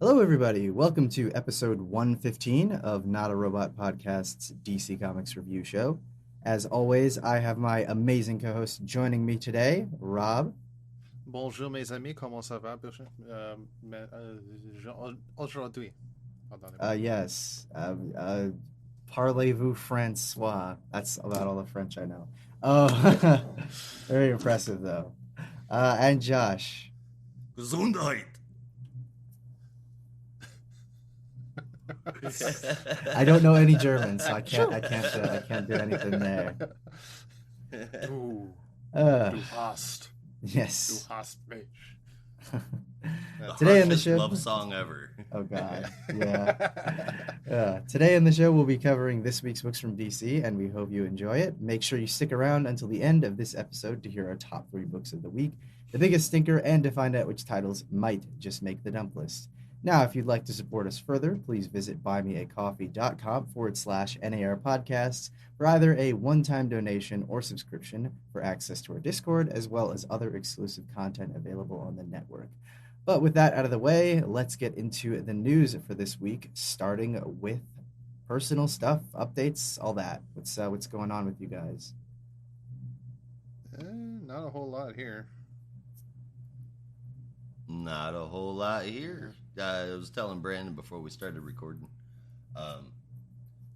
Hello, everybody. Welcome to episode 115 of NotaRobot Podcast's DC Comics review show. As always, I have my amazing co-host joining me today, Rob. Bonjour mes amis, comment ça va aujourd'hui? Pardonnez-moi. Yes, parlez-vous Francois? That's about all the French I know. Oh, very impressive, though. And Josh. Gesundheit. I don't know any German, so I can't do anything there. Du Uh, hast. yes. Du hast mich. Today in the Harshest show. love song ever. Oh God, yeah. Today in the show, we'll be covering this week's books from DC, and we hope you enjoy it. Make sure you stick around until the end of this episode to hear our top 3 books of the week, the biggest stinker, and to find out which titles might just make the dump list. Now, if you'd like to support us further, please visit buymeacoffee.com/NAR podcasts for either a one-time donation or subscription for access to our Discord, as well as other exclusive content available on the network. But with that out of the way, let's get into the news for this week, starting with personal stuff, updates, all that. What's going on with you guys? Not a whole lot here. Not a whole lot here. I was telling Brandon before we started recording.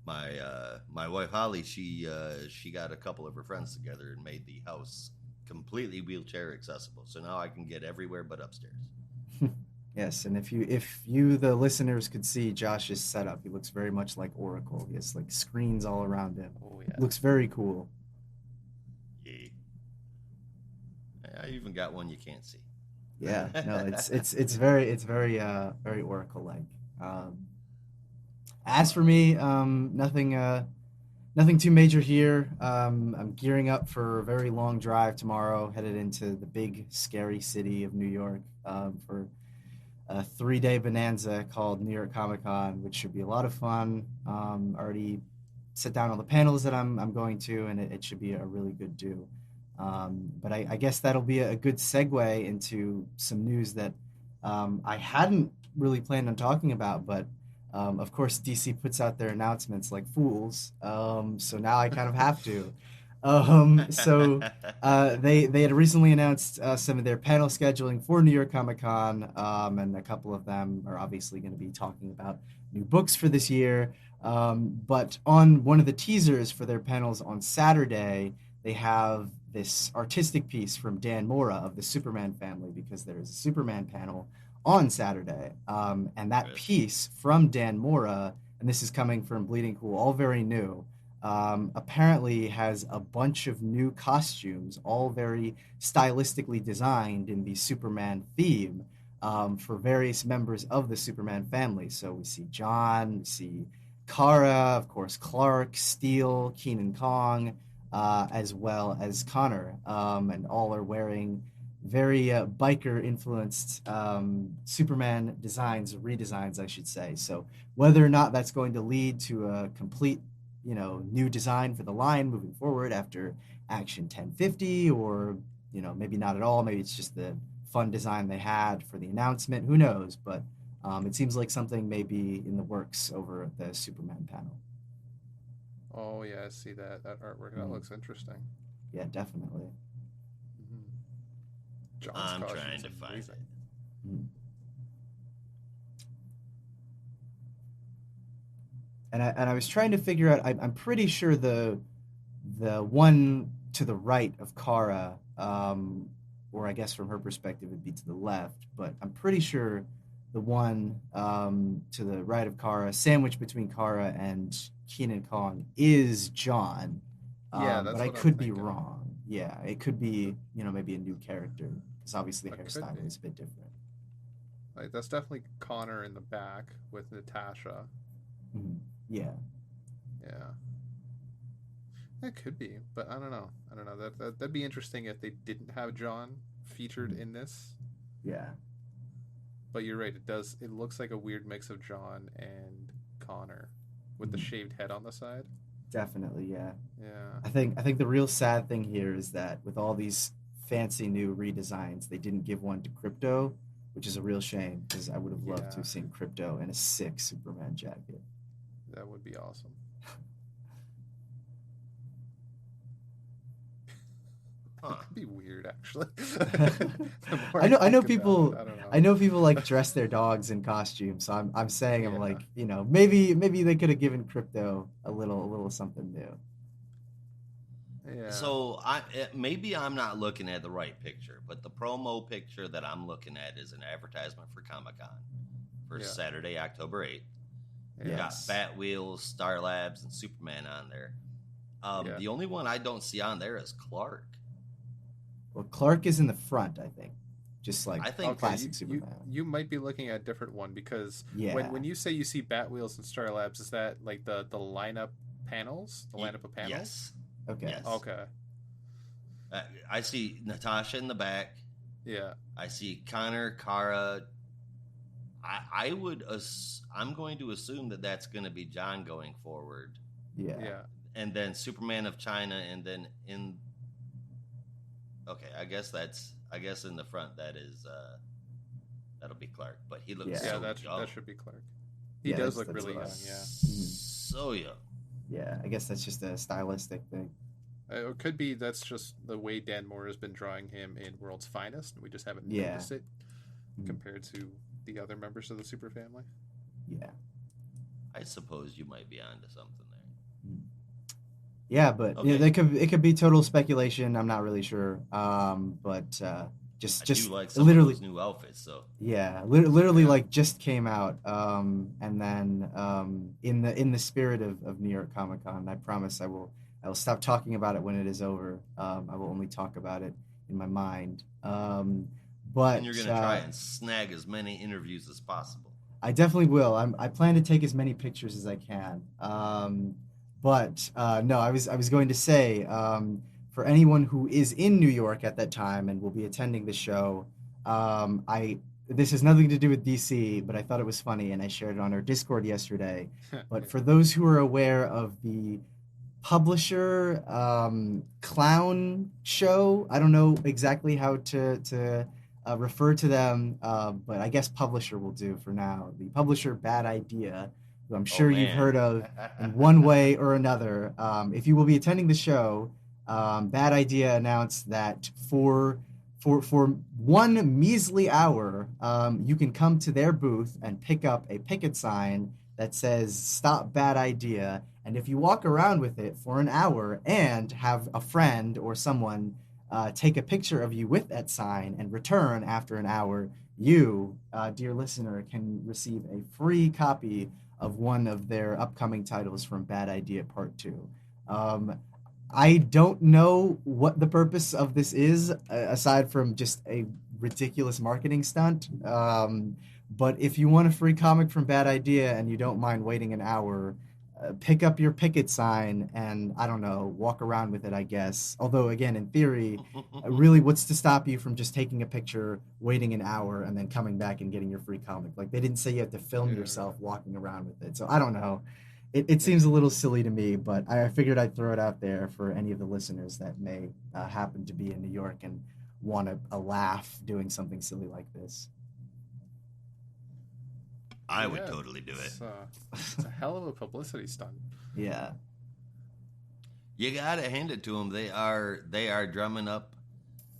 My wife Holly, she got a couple of her friends together and made the house completely wheelchair accessible. So now I can get everywhere but upstairs. Yes, and if you the listeners could see Josh's setup, he looks very much like Oracle. He has like screens all around him. Oh yeah. Looks very cool. Yeah. I even got one you can't see. Yeah, no, it's very very Oracle like. As for me, nothing too major here. I'm gearing up for a very long drive tomorrow, headed into the big scary city of New York for a 3-day bonanza called New York Comic Con, which should be a lot of fun. Already set down all the panels that I'm going to, and it should be a really good do. But I guess that'll be a good segue into some news that I hadn't really planned on talking about, but of course DC puts out their announcements like fools, so now I kind of have to. They had recently announced some of their panel scheduling for New York Comic Con, and a couple of them are obviously going to be talking about new books for this year. But on one of the teasers for their panels on Saturday, they have this artistic piece from Dan Mora of the Superman family, because there is a Superman panel on Saturday. And that piece from Dan Mora, and this is coming from Bleeding Cool, all very new, apparently has a bunch of new costumes, all very stylistically designed in the Superman theme, for various members of the Superman family. So we see John, we see Kara, of course, Clark, Steel, Keenan Kong, as well as Connor, and all are wearing very biker-influenced Superman redesigns, I should say. So whether or not that's going to lead to a complete, new design for the line moving forward after Action 1050, or maybe not at all. Maybe it's just the fun design they had for the announcement. Who knows? But it seems like something may be in the works over at the Superman panel. Oh yeah, I see that artwork. That looks interesting. Yeah, definitely. John's I'm costume's trying to find amazing. it. And I was trying to figure out. I'm pretty sure the one to the right of Kara, or I guess from her perspective it'd be to the left, but I'm pretty sure the one to the right of Kara, sandwiched between Kara and Keenan Kong, is John. Yeah, that's but I what I'm could be thinking. wrong. Yeah, it could be maybe a new character, because obviously the That could hairstyle be. is a bit different. Like that's definitely Connor in the back with Natasha. Mhm. Yeah. Yeah. That could be, but I don't know. That'd be interesting if they didn't have John featured in this. Yeah. But you're right. It looks like a weird mix of John and Connor with the shaved head on the side. Definitely, yeah. Yeah. I think the real sad thing here is that with all these fancy new redesigns, they didn't give one to Crypto, which is a real shame because I would have loved to Yeah, have seen Crypto in a sick Superman jacket. that would be awesome. Huh. That'd be weird, actually. The more I I know think about it, people I don't know. I know people like dress their dogs in costumes, so I'm saying I'm Yeah, like, maybe they could have given Crypto a little something new. yeah, So maybe I'm not looking at the right picture, but the promo picture that I'm looking at is an advertisement for Comic Con for yeah, Saturday, October 8th. yeah, Got Yes. Batwheels, Star Labs, and Superman on there. yeah. The only one I don't see on there is Clark. Well, Clark is in the front, I think. Just like I think Okay, classic Superman. you might be looking at a different one because Yeah. when you say you see Batwheels and Star Labs, is that like the lineup panels, the lineup of panels? yes, Okay. yes. Okay, I see Natasha in the back. yeah, I see Connor, Kara. I would. I'm going to assume that that's going to be John going forward, Yeah. yeah, and then Superman of China, and then in. Okay, I guess in the front that is that'll be Clark, but he looks Yeah. yeah. so young. That should be Clark. He Yeah, does that's look that's really what I. young. Yeah, Mhm. So young. Yeah, I guess that's just a stylistic thing. it could be that's just the way Dan Moore has been drawing him in World's Finest, and we just haven't Yeah. noticed it Mhm. compared to the other members of the Super Family. Yeah. I suppose you might be onto something there. Mhm. Yeah, but Okay, it could be total speculation. I'm not really sure. But I do just like some of literally, those new outfits, so yeah, literally Yeah, like just came out. And then in the spirit of New York Comic Con, I promise I will stop talking about it when it is over. I will only talk about it in my mind. and you're But gonna try and snag as many interviews as possible. I definitely will. I plan to take as many pictures as I can. But no, I was going to say for anyone who is in New York at that time and will be attending the show, I this has nothing to do with DC, but I thought it was funny and I shared it on our Discord yesterday. But yeah, for those who are aware of the publisher clown show. I don't know exactly how to refer to them, but I guess publisher will do for now. The publisher Bad Idea, who I'm Oh sure you've man. heard of in one way or another. If you will be attending the show, Bad Idea announced that for one measly hour, you can come to their booth and pick up a picket sign that says "Stop Bad Idea." And if you walk around with it for an hour and have a friend or someone take a picture of you with that sign and return after an hour, you, dear listener, can receive a free copy of one of their upcoming titles from Bad Idea Part 2. Um, I don't know what the purpose of this is, aside from just a ridiculous marketing stunt. But if you want a free comic from Bad Idea and you don't mind waiting an hour, pick up your picket sign and I don't know, walk around with it, I guess. Although, again, in theory, really, what's to stop you from just taking a picture, waiting an hour, and then coming back and getting your free comic? Like, they didn't say you have to film yeah, yourself walking around with it. So I don't know. It seems a little silly to me, but I figured I'd throw it out there for any of the listeners that may happen to be in New York and want a laugh doing something silly like this. I would yeah. totally do it. It's a hell of a publicity stunt. Yeah. You gotta hand it to them. They are drumming up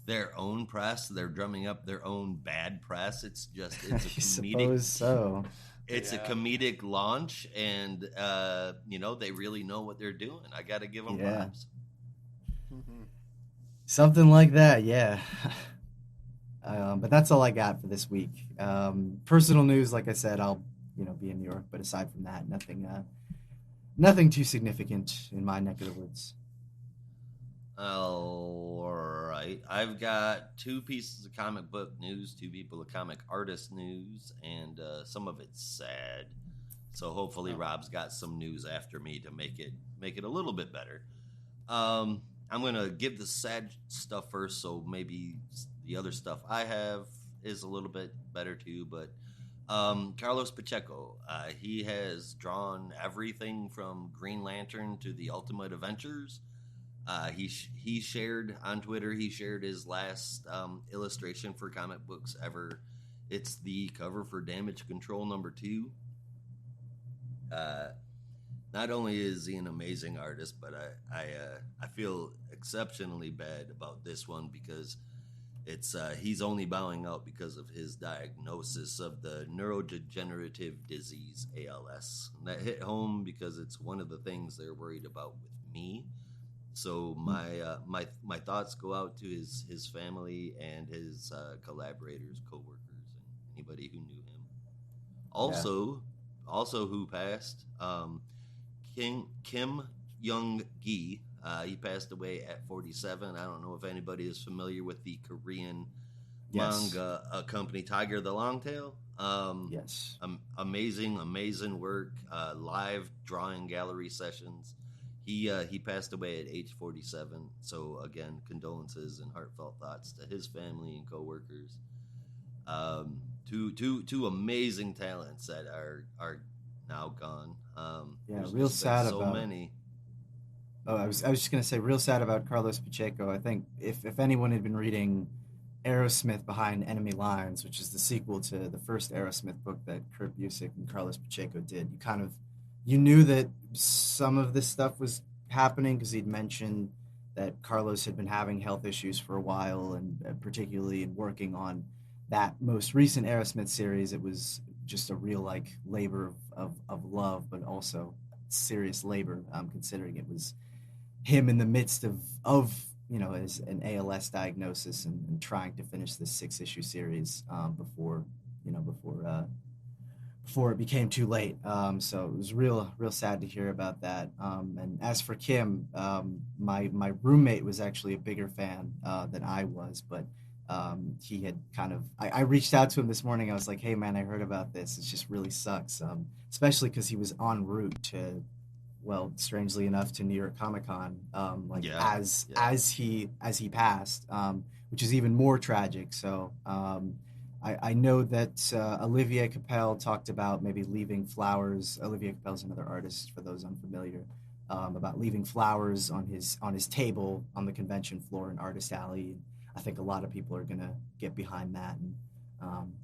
their own press. They're drumming up their own bad press. I It's a comedic suppose so. it's a Yeah, comedic launch, and they really know what they're doing. I gotta give them Yeah. props. hmm Something like that, yeah. But that's all I got for this week. Personal news, like I said, I'll be in New York, but aside from that, nothing too significant in my neck of the woods. All right, I've got two pieces of comic book news, two people of comic artist news, and some of it's sad. So hopefully Oh, Rob's got some news after me to make it a little bit better. I'm gonna give the sad stuff first, so maybe the other stuff I have is a little bit better too. But Carlos Pacheco, he has drawn everything from Green Lantern to the Ultimate Adventures. He shared on Twitter. He shared his last illustration for comic books ever It's the cover for Damage Control #2. Not only is he an amazing artist, but I feel exceptionally bad about this one because it's he's only bowing out because of his diagnosis of the neurodegenerative disease ALS. And that hit home because it's one of the things they're worried about with me. So my thoughts go out to his family and his collaborators, coworkers, and anybody who knew him. Yeah. Also who passed, Kim Young Gi. He passed away at 47. I don't know if anybody is familiar with the Korean Yes. manga company Tiger the Longtail. Yes. Amazing work. Live drawing gallery sessions. He passed away at age 47. So again, condolences and heartfelt thoughts to his family and coworkers. Two amazing talents that are now gone. Yeah, There's real just been sad so about. many. Oh, I was just gonna say, real sad about Carlos Pacheco. I think if anyone had been reading Aerosmith Behind Enemy Lines, which is the sequel to the first Aerosmith book that Kurt Busiek and Carlos Pacheco did, you knew that some of this stuff was happening because he'd mentioned that Carlos had been having health issues for a while, and particularly in working on that most recent Aerosmith series, it was just a real like labor of love, but also serious labor, considering it was him in the midst of as an ALS diagnosis, and trying to finish this 6 issue series, before it became too late. So it was real sad to hear about that. And as for Kim, my roommate was actually a bigger fan than I was, but he had I reached out to him this morning. I was like, hey man, I heard about this. It just really sucks, especially because he was en route to, well, strangely enough, to New York Comic Con, like Yeah, as yeah. as he passed, which is even more tragic. So I know that Olivier Capel talked about maybe leaving flowers. Olivier Capel's another artist, for those unfamiliar, about leaving flowers on his table on the convention floor in Artist Alley. I think a lot of people are gonna get behind that, and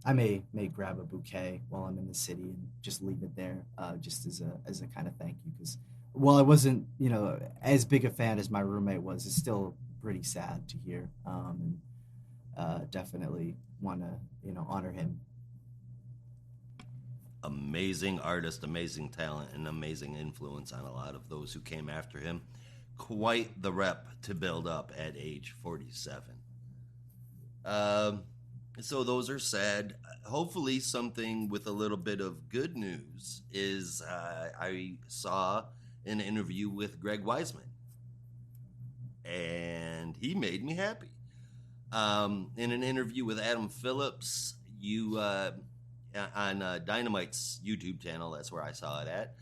I may grab a bouquet while I'm in the city and just leave it there, just as a kind of thank you. Because while I wasn't as big a fan as my roommate was, it's still pretty sad to hear, and definitely want to honor him. Amazing artist, amazing talent, and amazing influence on a lot of those who came after him. Quite the rep to build up at age 47. Um, so those are sad. Hopefully, something with a little bit of good news is I saw an interview with Greg Weisman, and he made me happy. In an interview with Adam Phillips, you on Dynamite's YouTube channel, that's where I saw it at.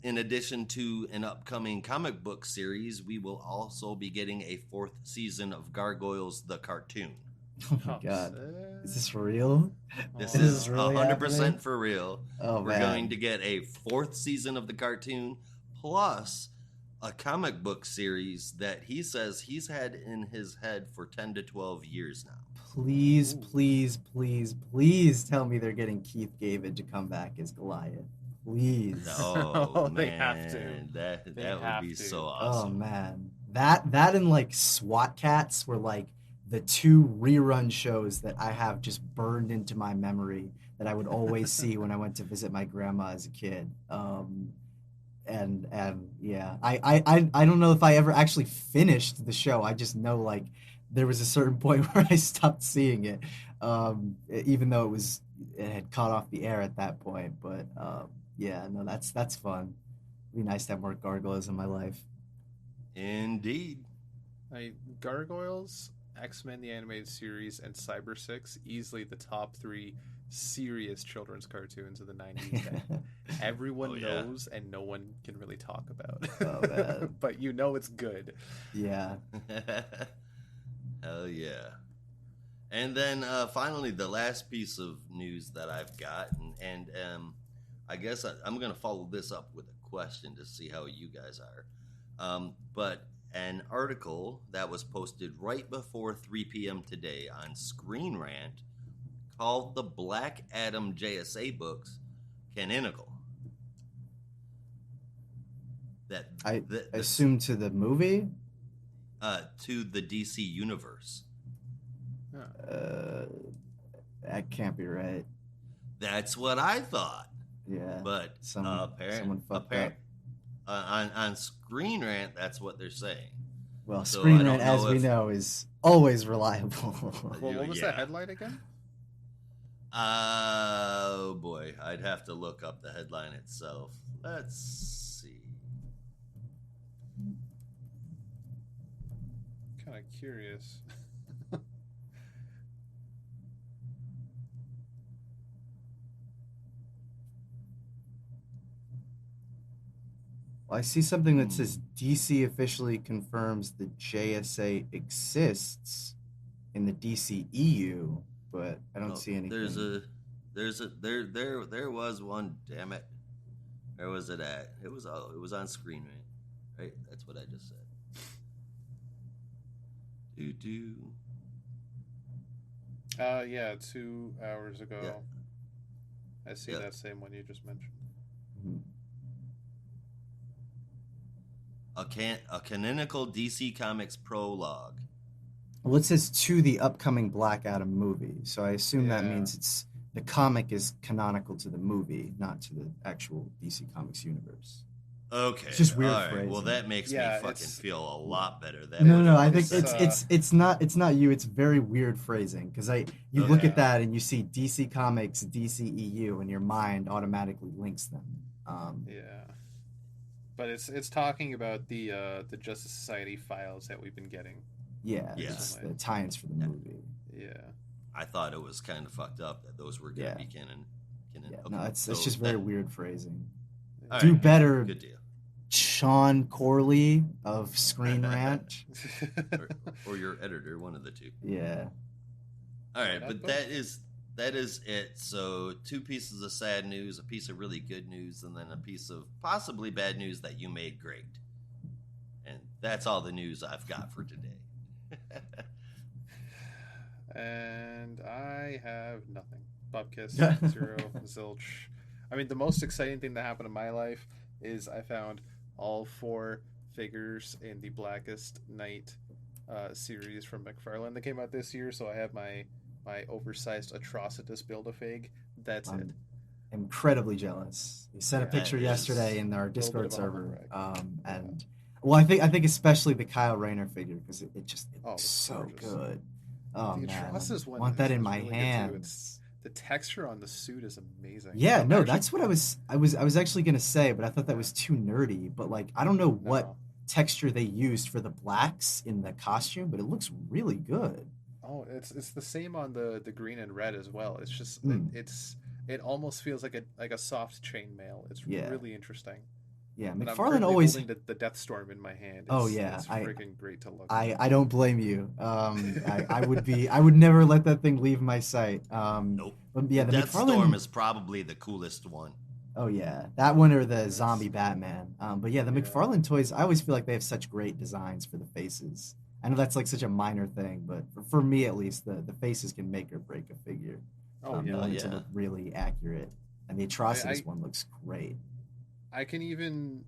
In addition to an upcoming comic book series, we will also be getting a 4th season of Gargoyles the cartoon. Oh my god, is this real? This This is is really happening? 100% for real. Oh We're going man. to get a 4th season of the cartoon, plus a comic book series that he says he's had in his head for 10 to 12 years now. Please, Ooh. please, please, please tell me they're getting Keith David to come back as Goliath. Please. Oh, They have to. man, that They would have be to. so Oh awesome. man. That and like SWAT Cats were like the two rerun shows that I have just burned into my memory that I would always see when I went to visit my grandma as a kid. And yeah, I don't know if I ever actually finished the show. I just know like there was a certain point where I stopped seeing it, even though it had caught off the air at that point. But yeah, no, that's fun. It'd be nice to have more gargoyles in my life. Indeed. Gargoyles, X-Men the animated series, and Cyber Six, easily the top 3 serious children's cartoons of the 90s that everyone Oh, yeah. knows and no one can really talk about. Oh man, But you know it's good. yeah. Hell yeah. And then finally, the last piece of news that I've got, and I guess I'm going to follow this up with a question to see how you guys are. But an article that was posted right before 3 p.m. today on Screen Rant called the Black Adam JSA books canonical. That I this assume to the movie. to the DC universe. Yeah. That can't be right. That's what I thought. Yeah, But someone fucked apparent up. on Screen Rant, that's what they're saying. Well, So Screen I Rant, don't as know we if know, is always reliable. Well, what was yeah. that headline again? Oh boy, I'd have to look up the headline itself. Let's see. Kind of curious. Well, I see something that says DC officially confirms the JSA exists in the DCEU, but I don't Oh, see anything. there was one. Damn it, where was it at? It was on Screen Rant, right? That's what I just said. Do do. Yeah, 2 hours ago. Yeah. I see Yeah. that same one you just mentioned. Mhm. A canonical DC Comics prologue. Well, it says to the upcoming Black Adam movie, so I assume that Yeah. means it's the comic is canonical to the movie, not to the actual DC Comics universe. Okay, It's just weird all right. phrasing. Well, that makes Yeah, me fucking it's- feel a lot better. That No, would no, no. I have think been it's, better. it's not you. It's very weird phrasing because you look Okay. at that and you see DC Comics, DCEU, and your mind automatically links them. Yeah. But it's talking about the Justice Society files that we've been getting. Yeah, Yeah. it's the tie-ins for the Yeah. movie. Yeah. I thought it was kind of fucked up that those were going to Yeah. be canon. Yeah, Okay, no, it's so just very that- weird phrasing. all Do right, better, Good deal. Sean Corley of Screen Rant. Or your editor, one of the two. Yeah. All right, That but book? that is it. So 2 pieces of sad news, a piece of really good news, and then a piece of possibly bad news that you made great. And that's all the news I've got for today. And I have nothing. Bupkis, zero, zilch. I mean, the most exciting thing that happened in my life is I found all 4 figures in the Blackest Night series from McFarlane that came out this year. So I have my oversized Atrocitus Build-A-Fig. That's it. Incredibly jealous. He sent a Yeah, picture that yesterday is in our a little Discord bit of a humble server, brag. and well, I think especially the Kyle Rayner figure because it Oh, looks it's so gorgeous. good. Oh The man, Atrocitus I one want that in is my really good, too. hands. The texture on the suit is amazing. Yeah, I'm no, actually- that's what I was actually gonna say, but I thought that was too nerdy. But like, I don't know what No. texture they used for the blacks in the costume, but it looks really good. Oh, it's the same on the green and red as well. It's just Mm. it almost feels like a soft chainmail. It's Yeah. really interesting. Yeah, And I'm McFarlane currently always. holding the Deathstorm in my hand. It's, Oh, yeah, it's I- freaking great to look at. I don't blame you. I would never let that thing leave my sight. Nope. But yeah, the Deathstorm McFarlane. is probably the coolest one. Oh yeah, that one or the Yes. zombie Batman. But yeah, the Yeah. McFarlane toys. I always feel like they have such great designs for the faces. I know that's like such a minor thing, but for me at least, the faces can make or break a figure. Oh They yeah, want it to yeah. look really accurate, and the Atrocitus I- one looks great. I can even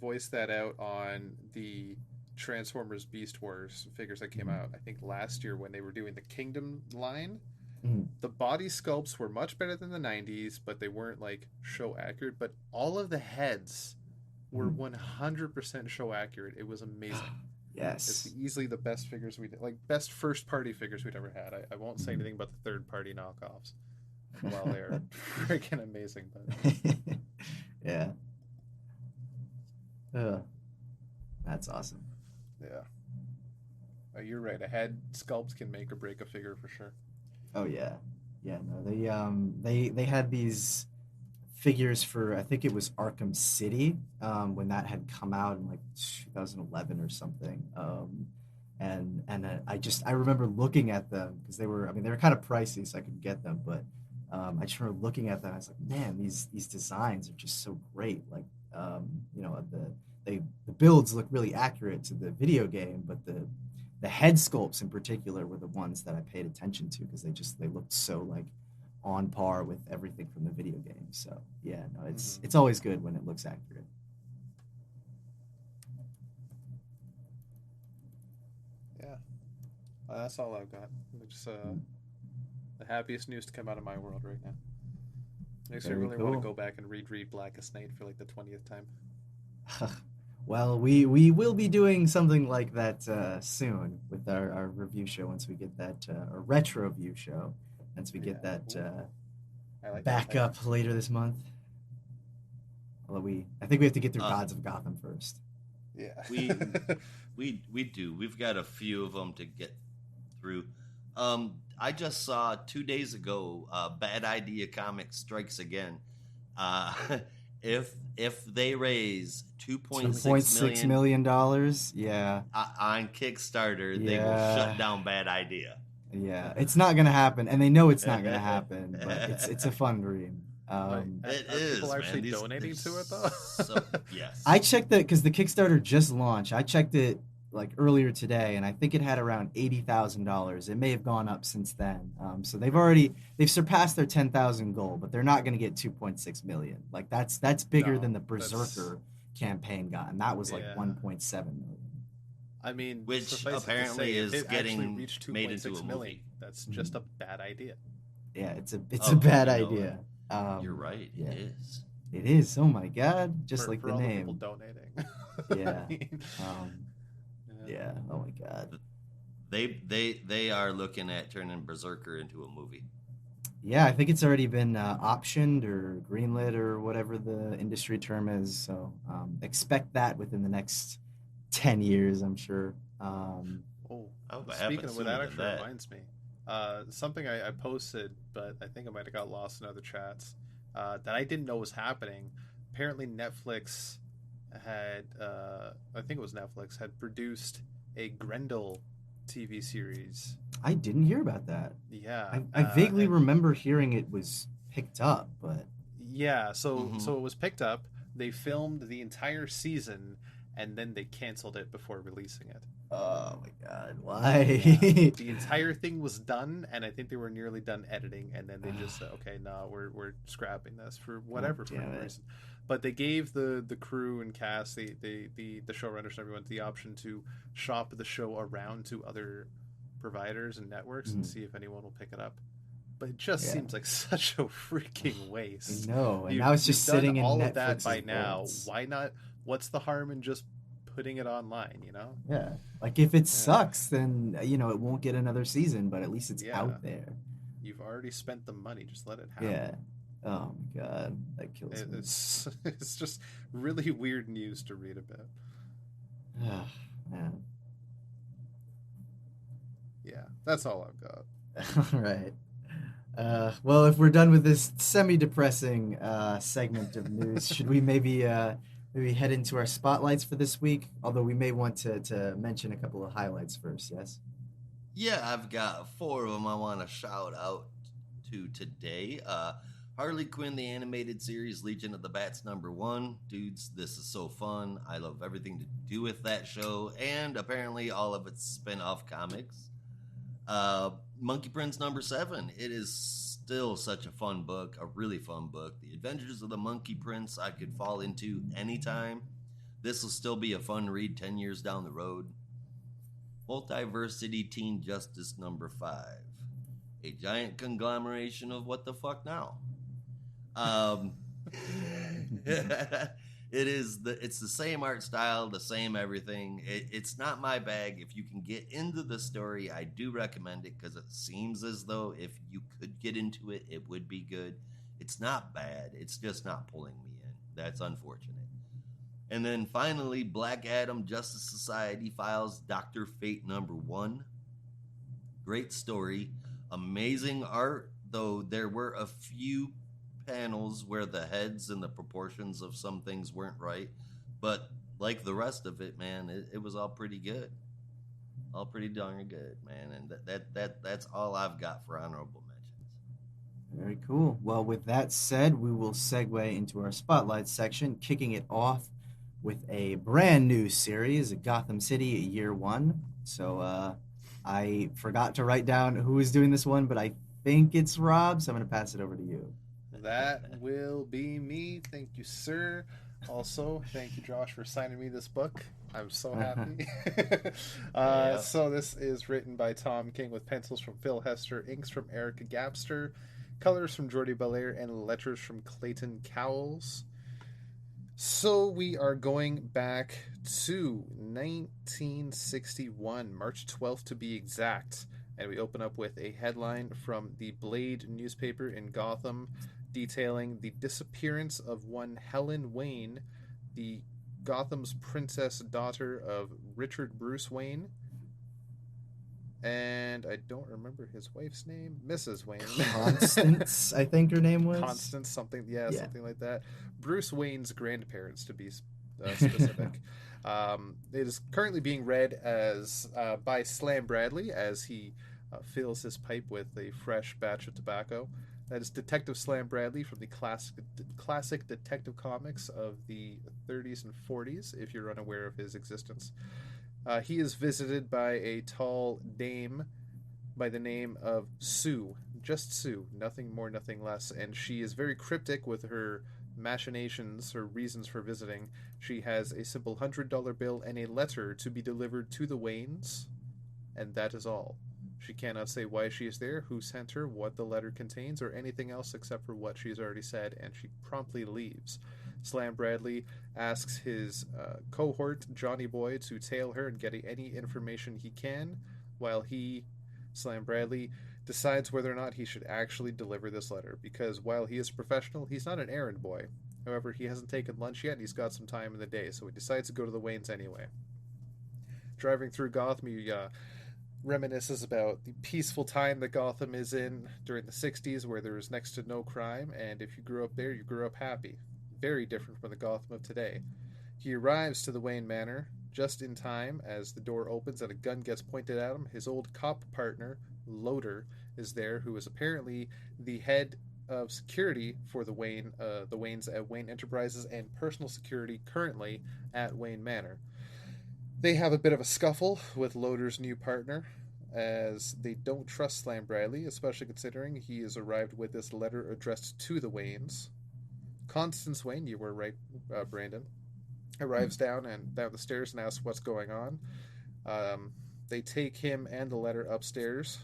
voice that out on the Transformers Beast Wars figures that came out. I think last year when they were doing the Kingdom line. Mhm. The body sculpts were much better than the 90s, but they weren't like show accurate. But all of the heads were Mhm. 100% show accurate. It was amazing. Yes. It's easily the best figures we did, like best first party figures we'd ever had. I won't say anything about the third party knockoffs. While they're freaking amazing, but Yeah. That's awesome. yeah. You're right. A head sculpt can make or break a figure for sure. Oh yeah, yeah. No, they had these figures for I think it was Arkham City when that had come out in like 2011 or something. And I remember looking at them because they were kind of pricey, so I could get them, but I just remember looking at them. I was like, man, these designs are just so great. Like you know the builds look really accurate to the video game, but the the head sculpts in particular were the ones that I paid attention to because they looked so like on par with everything from the video game. So yeah, no, it's always good when it looks accurate. Yeah, that's all I've got. Just the happiest news to come out of my world right now. Makes me Very really want to cool. go back and read Blackest Night for like the 20th time. Well, we will be doing something like that soon with our review show once we get that a retro view show once we get Yeah, that ooh, I like that back title. up later this month. Although I think we have to get through Uh, Gods of Gotham first. Yeah. we we do. We've got a few of them to get through. I just saw 2 days ago. Bad Idea Comics strikes again. Uh, if they raise two Two point point six six million million dollars. Yeah, on Kickstarter, they will yeah, shut down Bad Idea. yeah. It's not gonna happen, and they know it's not gonna happen. But it's a fun dream. Wait, It are people is, actually man. donating These to it though? so I yes. checked it because the Kickstarter just launched. I checked it like earlier today, and I think it had around $80,000. It may have gone up since then. So they've surpassed their 10,000 goal, but they're not going to get 2.6 million. Like that's bigger than No, the that's Berserker campaign got, and that was like yeah. 1.7 million. I mean, Which suffice it to say, apparently if is it actually getting reached made into 2.6 a million, movie. that's Mhm. just a bad idea. Yeah, it's a Oh, bad you know what? idea. You're right. Yeah, It is. it is. Oh my god, just like For the all the people name. donating. I Yeah. mean, Um, yeah. yeah. Oh my god. They are looking at turning Berserker into a movie. Yeah, I think it's already been optioned or greenlit or whatever the industry term is. So expect that within the next 10 years, I'm sure. Oh, I hope it speaking happens of, well, sooner that than actually that. reminds me. Something I posted, but I think I might have got lost in other chats. That I didn't know was happening. Apparently, Netflix had, I think it was Netflix, had produced a Grendel TV series. I didn't hear about that. Yeah, I vaguely and remember hearing it was picked up, but yeah, Mm-hmm. so it was picked up. They filmed the entire season, and then they canceled it before releasing it. oh my God, Yeah, why? the entire thing was done, and I think they were nearly done editing, and then they just said, "Okay, no, we're scrapping this for God whatever damn freaking it. reason." But they gave the crew and cast, the showrunners and everyone, the option to shop the show around to other providers and networks and Mhm. see if anyone will pick it up. But it just Yeah, seems like such a freaking I waste. know. And now You've it's just you've done sitting in all of that Netflix's by now. vaults. Why not? What's the harm in just putting it online? You know? Yeah. Like if it Yeah, sucks, then it won't get another season, but at least it's yeah. out there. You've already spent the money. Just let it happen. Yeah. Oh my God, that kills me. It's it's just really weird news to read about. Oh, man. Yeah, that's all I've got. All right. Well, if we're done with this semi-depressing segment of news, should we maybe head into our spotlights for this week? Although we may want to mention a couple of highlights first. Yes. Yeah, I've got four of them I want to shout out to today. Harley Quinn, the animated series, Legion of the Bats #1. Dudes, this is so fun. I love everything to do with that show, and apparently all of its spin off comics. Monkey Prince #7. It is still such a fun book, a really fun book. The Adventures of the Monkey Prince I could fall into anytime. This will still be a fun read 10 years down the road. Multiversity Teen Justice #5. A giant conglomeration of what the fuck now. It's the same art style, the same everything. It's not my bag. If you can get into the story, I do recommend it because it seems as though if you could get into it, it would be good. It's not bad. It's just not pulling me in. That's unfortunate. And then finally, Black Adam Justice Society Files Dr. Fate #1. Great story. Amazing art, though there were a few panels where the heads and the proportions of some things weren't right. But like the rest of it, man, it was all pretty good. All pretty darn good, man. And that's all I've got for honorable mentions. Very cool. Well, with that said, we will segue into our spotlight section, kicking it off with a brand new series, Gotham City Year One. So I forgot to write down who is doing this one, but I think it's Rob, so I'm going to pass it over to you. That will be me. Thank you, sir. Also, thank you, Josh, for signing me this book. I'm so happy. Yeah. So this is written by Tom King with pencils from Phil Hester, inks from Erica Gapster, colors from Jordi Belair, and letters from Clayton Cowles. So we are going back to 1961, March 12th to be exact. And we open up with a headline from the Blade newspaper in Gotham detailing the disappearance of one Helen Wayne, the Gotham's princess daughter of Richard Bruce Wayne. And I don't remember his wife's name, Mrs. Wayne. Constance, I think her name was. Constance, something, yeah, Yeah. something like that. Bruce Wayne's grandparents, to be specific. It is currently being read as by Slam Bradley as he fills his pipe with a fresh batch of tobacco. That is Detective Slam Bradley from the classic detective comics of the 30s and 40s, if you're unaware of his existence. He is visited by a tall dame by the name of Sue. Just Sue, nothing more, nothing less. And she is very cryptic with her machinations, her reasons for visiting. She has a simple $100 bill and a letter to be delivered to the Waynes, and that is all. She cannot say why she is there, who sent her, what the letter contains, or anything else except for what she's already said, and she promptly leaves. Slam Bradley asks his cohort, Johnny Boy, to tail her and get any information he can, while he, Slam Bradley, decides whether or not he should actually deliver this letter, because while he is a professional, he's not an errand boy. However, he hasn't taken lunch yet and he's got some time in the day, so he decides to go to the Waynes anyway. Driving through Gotham, he reminisces about the peaceful time that Gotham is in during the 60s, where there is next to no crime, and if you grew up there, you grew up happy. Very different from the Gotham of today. He arrives to the Wayne Manor just in time as the door opens and a gun gets pointed at him. His old cop partner, Loader, is there, who is apparently the head of security for the Waynes at Wayne Enterprises and personal security currently at Wayne Manor. They have a bit of a scuffle with Loader's new partner, as they don't trust Slam Bradley, especially considering he has arrived with this letter addressed to the Waynes. Constance Wayne, you were right, Brandon, arrives down the stairs and asks what's going on. They take him and the letter upstairs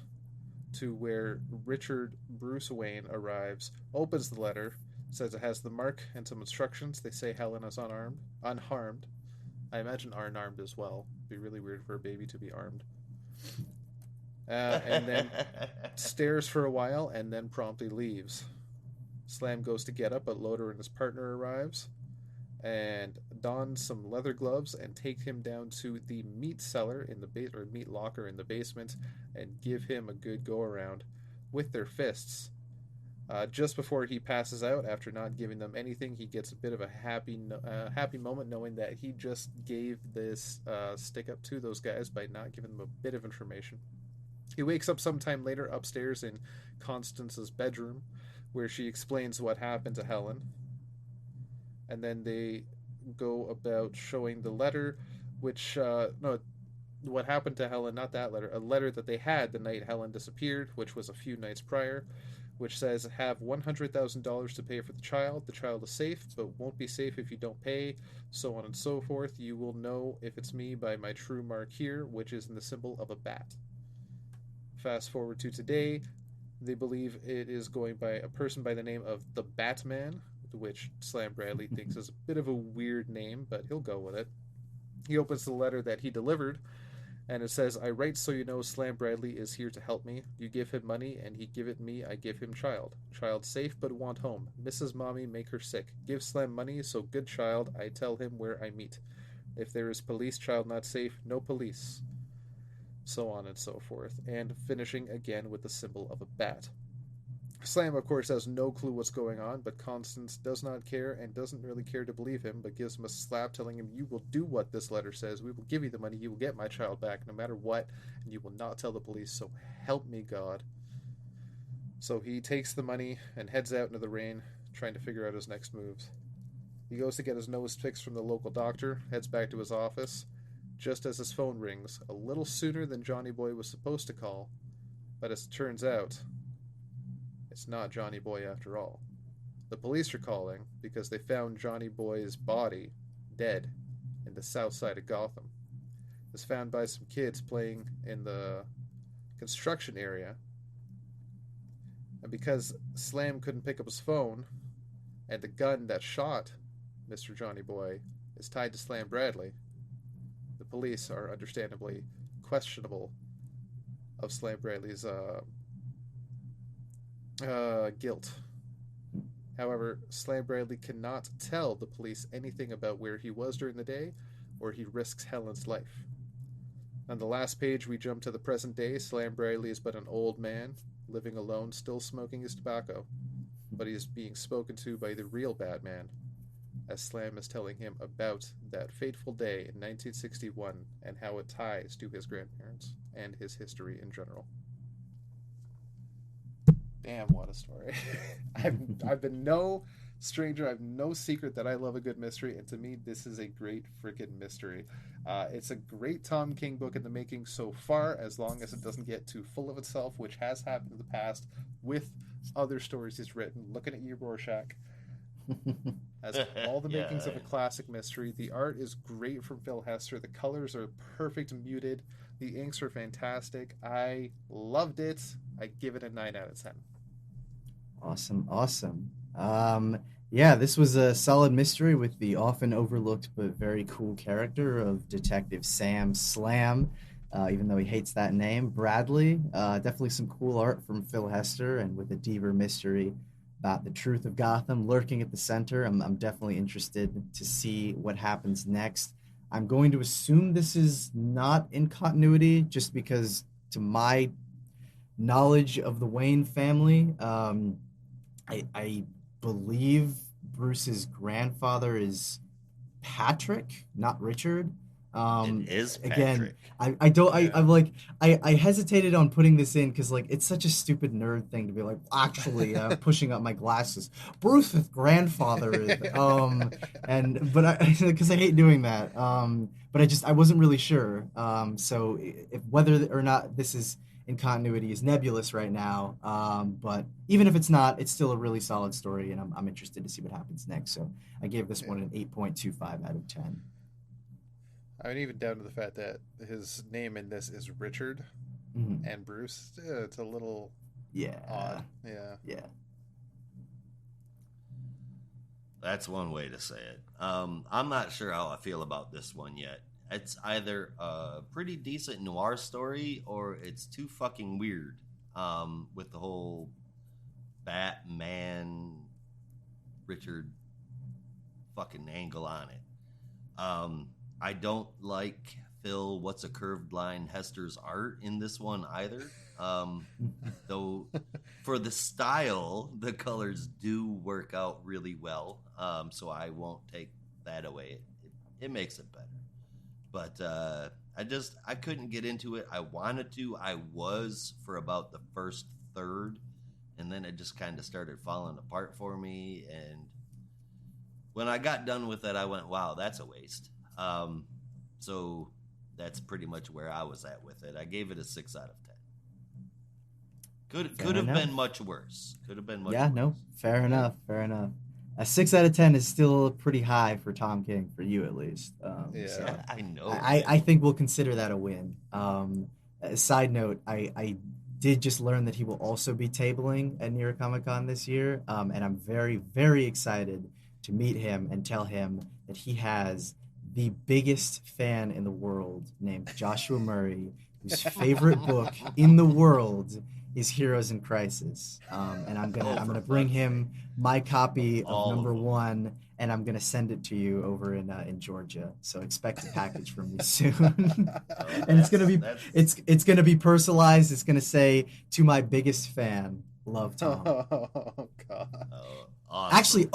to where Richard Bruce Wayne arrives, opens the letter, says it has the mark and some instructions. They say Helen is unharmed. I imagine unarmed as well. It'd be really weird for a baby to be armed. And then stares for a while and then promptly leaves. Slam goes to get up, but Loader and his partner arrives and dons some leather gloves and take him down to the meat cellar in the or meat locker in the basement and give him a good go around with their fists. Just before he passes out, after not giving them anything, he gets a bit of a happy moment knowing that he just gave this stick up to those guys by not giving them a bit of information. He wakes up sometime later upstairs in Constance's bedroom, where she explains what happened to Helen. And then they go about showing the letter, which, no, what happened to Helen, not that letter, a letter that they had the night Helen disappeared, which was a few nights prior, which says have $100,000 to pay for the child. The child is safe, but won't be safe if you don't pay, so on and so forth. You will know if it's me by my true mark here, which is in the symbol of a bat. Fast forward to today, they believe it is going by a person by the name of the Batman, which Slam Bradley thinks is a bit of a weird name, but he'll go with it. He opens the letter that he delivered, and it says, I write so you know Slam Bradley is here to help me. You give him money, and he give it me, I give him child. Child safe, but want home. Mrs. Mommy make her sick. Give Slam money, so good child, I tell him where I meet. If there is police, child not safe, no police. So on and so forth. And finishing again with the symbol of a bat. Slam, of course, has no clue what's going on, but Constance does not care and doesn't really care to believe him, but gives him a slap telling him, you will do what this letter says. We will give you the money. You will get my child back no matter what, and you will not tell the police, so help me God. So he takes the money and heads out into the rain, trying to figure out his next moves. He goes to get his nose fixed from the local doctor, heads back to his office, just as his phone rings, a little sooner than Johnny Boy was supposed to call. But as it turns out, it's not Johnny Boy after all. The police are calling because they found Johnny Boy's body dead in the south side of Gotham. It was found by some kids playing in the construction area. And because Slam couldn't pick up his phone, and the gun that shot Mr. Johnny Boy is tied to Slam Bradley, the police are understandably questionable of Slam Bradley's guilt. However, Slam Bradley cannot tell the police anything about where he was during the day, or he risks Helen's life. On the last page, we jump to the present day. Slam Bradley is but an old man, living alone, still smoking his tobacco, but he is being spoken to by the real Batman, as Slam is telling him about that fateful day in 1961 and how it ties to his grandparents and his history in general. Damn, what a story. I've been no stranger. I've no secret that I love a good mystery, and to me, this is a great freaking mystery. It's a great Tom King book in the making so far, as long as it doesn't get too full of itself, which has happened in the past with other stories he's written. Looking at you, Rorschach. Has all the makings of a classic mystery. The art is great from Phil Hester. The colors are perfect muted. The inks are fantastic. I loved it. I give it a 9 out of 10. Awesome. Yeah, this was a solid mystery with the often overlooked but very cool character of Detective Sam Slam, even though he hates that name, Bradley. Definitely some cool art from Phil Hester, and with a deeper mystery about the truth of Gotham lurking at the center. I'm definitely interested to see what happens next. I'm going to assume this is not in continuity, just because, to my knowledge of the Wayne family, I believe Bruce's grandfather is Patrick, not Richard. It is Patrick. Again, I don't I'm like I hesitated on putting this in because like it's such a stupid nerd thing to be like actually pushing up my glasses. Bruce's grandfather is and but I because I hate doing that. But I wasn't really sure. So if whether or not this is in continuity is nebulous right now. But even if it's not, it's still a really solid story, and I'm interested to see what happens next. So I gave this one an 8.25 out of 10. I mean, even down to the fact that his name in this is Richard and Bruce. It's a little odd. Yeah. That's one way to say it. I'm not sure how I feel about this one yet. It's either a pretty decent noir story or it's too fucking weird with the whole Batman Richard fucking angle on it. I don't like Phil What's a Curved Line Hester's art in this one either. Though for the style, the colors do work out really well. So I won't take that away. It makes it better. But I couldn't get into it. I wanted to. I was for about the first third, and then it just kind of started falling apart for me. And when I got done with it, I went, wow, that's a waste. So that's pretty much where I was at with it. I gave it a 6 out of 10. Could have been much worse. Could have been much worse. Yeah, no, fair enough. A 6 out of 10 is still pretty high for Tom King, for you at least. So I know. I think we'll consider that a win. A side note, I did just learn that he will also be tabling at New York Comic Con this year, and I'm very, very excited to meet him and tell him that he has the biggest fan in the world named Joshua Murray, whose favorite book in the world is Heroes in Crisis. And I'm gonna bring him my copy of number 1, and I'm gonna send it to you over in Georgia. So expect a package from me soon. And it's gonna be personalized. It's gonna say, "To my biggest fan, love Tom." Oh God. Awesome. Actually,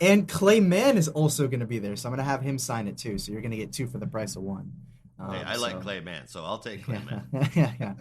and Clay Mann is also going to be there, so I'm going to have him sign it too. So you're going to get 2 for the price of 1. Hey, I like Clay Mann, so I'll take Clay Mann. Yeah.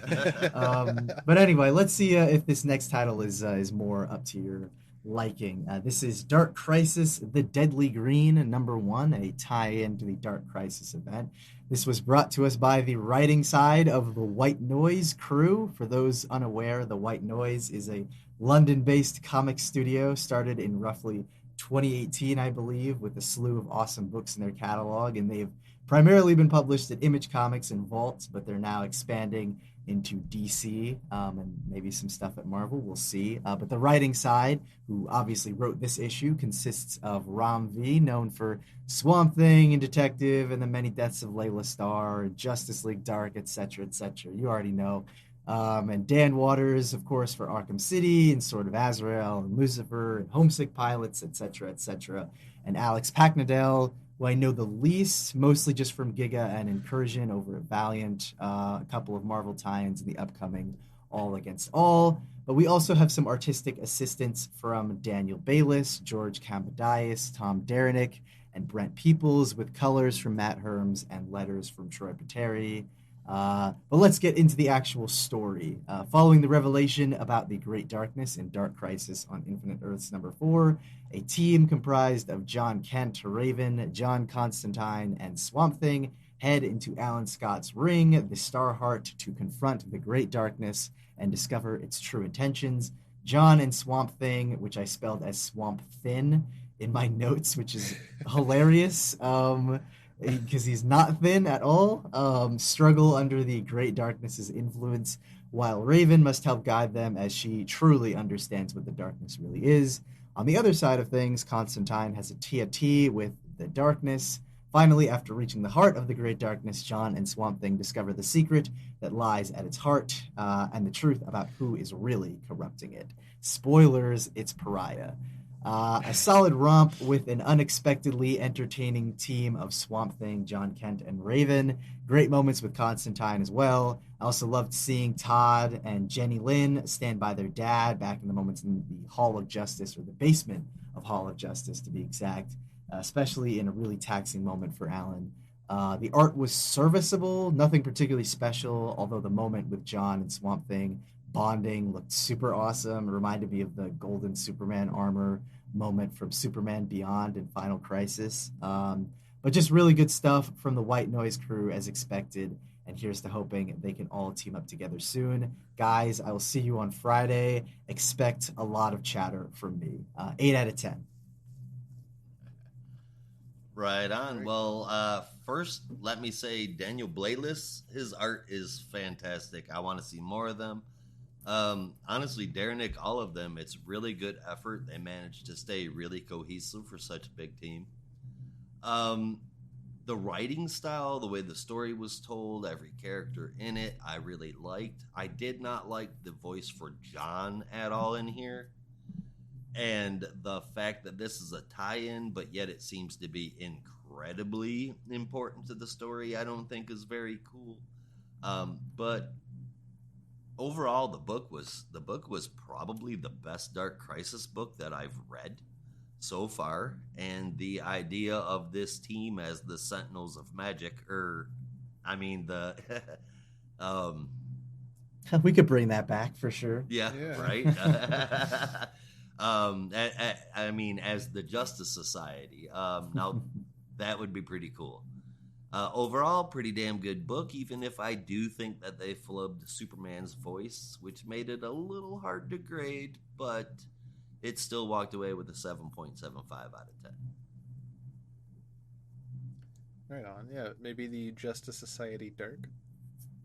But anyway, let's see if this next title is more up to liking. This is Dark Crisis: The Deadly Green, #1, a tie-in to the Dark Crisis event. This was brought to us by the writing side of the White Noise crew. For those unaware, the White Noise is a London-based comic studio started in roughly 2018, I believe, with a slew of awesome books in their catalog, and they've primarily been published at Image Comics and Vault, but they're now expanding into DC, and maybe some stuff at Marvel. We'll see. But the writing side, who obviously wrote this issue, consists of Ram V, known for Swamp Thing and Detective, and the Many Deaths of Layla Starr, Justice League Dark, etc., etc. You already know. And Dan Waters, of course, for Arkham City and Sword of Azrael and Lucifer and Homesick Pilots, etc., etc. And Alex Packnadell, who I know the least, mostly just from Giga and Incursion over at Valiant, a couple of Marvel tie-ins in the upcoming All Against All. But we also have some artistic assistance from Daniel Bayliss, George Cambadias, Tom Derenick, and Brent Peoples, with colors from Matt Herms and letters from Troy Pateri. But let's get into the actual story. Following the revelation about the Great Darkness in Dark Crisis on Infinite Earths #4, a team comprised of John Kent, Raven, John Constantine, and Swamp Thing head into Alan Scott's ring, the Starheart, to confront the Great Darkness and discover its true intentions. John and Swamp Thing, which I spelled as Swamp Thin in my notes, which is hilarious. Because he's not thin at all, struggle under the Great Darkness's influence, while Raven must help guide them as she truly understands what the darkness really is. On the other side of things, Constantine has a tete with the darkness. Finally, after reaching the heart of the Great Darkness, John and Swamp Thing discover the secret that lies at its heart, and the truth about who is really corrupting it. Spoilers, it's Pariah. A solid romp with an unexpectedly entertaining team of Swamp Thing, John Kent, and Raven. Great moments with Constantine as well. I also loved seeing Todd and Jenny Lynn stand by their dad back in the moments in the Hall of Justice, or the basement of Hall of Justice to be exact, especially in a really taxing moment for Alan. The art was serviceable, nothing particularly special, although the moment with John and Swamp Thing bonding looked super awesome. It reminded me of the golden Superman armor moment from Superman Beyond and Final Crisis. But just really good stuff from the White Noise crew as expected. And here's to hoping they can all team up together soon. Guys, I will see you on Friday. Expect a lot of chatter from me. 8 out of 10. Right on. Well, first, let me say Daniel Bayliss, his art is fantastic. I want to see more of them. Honestly, Derenick, all of them, it's really good effort. They managed to stay really cohesive for such a big team. The writing style, the way the story was told, every character in it, I really liked. I did not like the voice for John at all in here. And the fact that this is a tie-in, but yet it seems to be incredibly important to the story, I don't think is very cool. But overall, the book was probably the best Dark Crisis book that I've read so far, and the idea of this team as the Sentinels of Magic, the We could bring that back for sure. yeah. Right. As the Justice Society. Now that would be pretty cool. Overall, pretty damn good book, even if I do think that they flubbed Superman's voice, which made it a little hard to grade, but it still walked away with a 7.75 out of 10. Right on. Yeah, maybe the Justice Society Dark.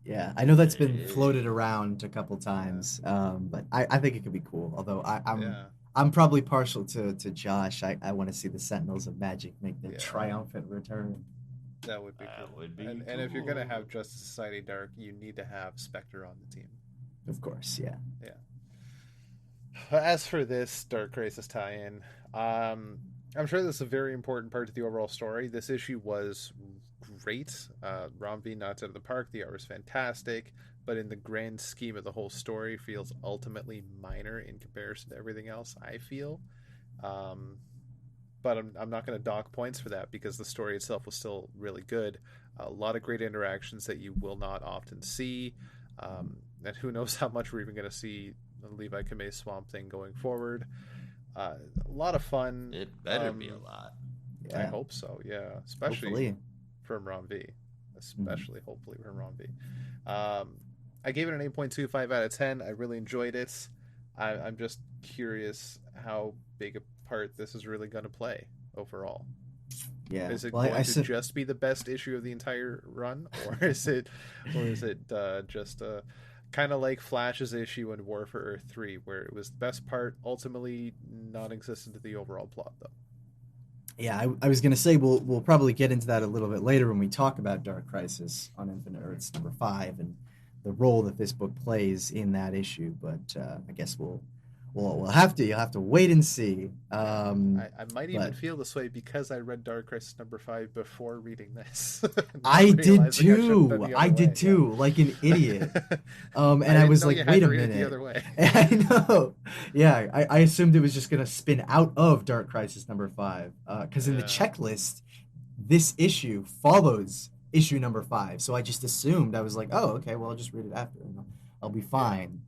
Yeah, I know that's been floated around a couple times, but I think it could be cool. Although I'm probably partial to Josh. I want to see the Sentinels of Magic make their triumphant return. That would be cool. Would be and if you're gonna have Justice Society Dark, you need to have Spectre on the team. Of course, yeah. Yeah. As for this Dark Crisis tie-in, I'm sure this is a very important part to the overall story. This issue was great. Romvi knocks out of the park. The art was fantastic, but in the grand scheme of the whole story, feels ultimately minor in comparison to everything else, I feel. But I'm not going to dock points for that because the story itself was still really good. A lot of great interactions that you will not often see. And who knows how much we're even going to see Levi Kamei's Swamp Thing going forward. A lot of fun. It better be a lot. I Yeah, hope so. Yeah, especially hopefully. from Ron V. Mhm. Especially, hopefully, from Ron V. I gave it an 8.25 out of 10. I really enjoyed it. I'm just curious how big a part this is really going to play overall. Yeah. Is it Well, I going to said just be the best issue of the entire run, or is it just kind of like Flash's issue in War for Earth 3, where it was the best part, ultimately non-existent to the overall plot, though? yeah, I was gonna say we'll probably get into that a little bit later when we talk about Dark Crisis on Infinite Earths #5 and the role that this book plays in that issue. But I guess we'll have to you'll have to wait and see. Yeah, I might even But feel this way because I read Dark Crisis #5 before reading this, I not did realizing I should have done too. the I other did way. Yeah, too, like an idiot. I And I didn't was know like, you had wait to a read it the minute. other way. I know. Yeah, I assumed it was just gonna spin out of Dark Crisis #5. Because in the Yeah, checklist, this issue follows issue #5. So I just assumed I was like, oh, okay, well I'll just read it after and I'll be yeah, fine.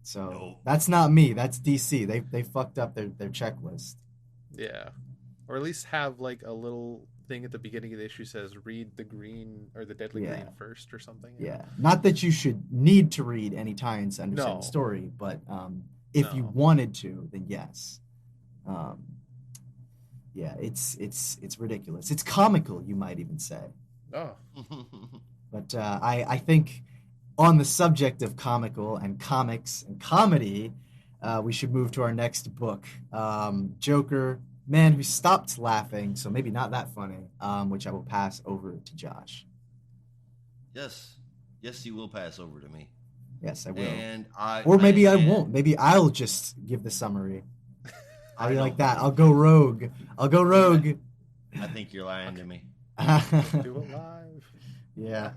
So No. that's not me. That's DC. They fucked up their checklist. yeah. Or at least have like a little thing at the beginning of the issue says read the green or the deadly green Yeah. first or something. Yeah. Yeah, not that you should need to read any tie-ins to understand the No, story, but if you no. wanted to, then yes. Um, yeah, it's ridiculous. It's comical, you might even say. Oh, But I think on the subject of comical and comics and comedy, we should move to our next book, Joker, Man Who Stopped Laughing. So maybe not that funny, which I will pass over to Josh. Yes, yes, you will pass over to me, Yes, I will. and I, Or I maybe I and won't. Maybe I'll just give the summary. How do I you like don't that? I'll believe go you. rogue. I'll go I, rogue. I think you're lying to okay. me. Let's do it live. Yeah.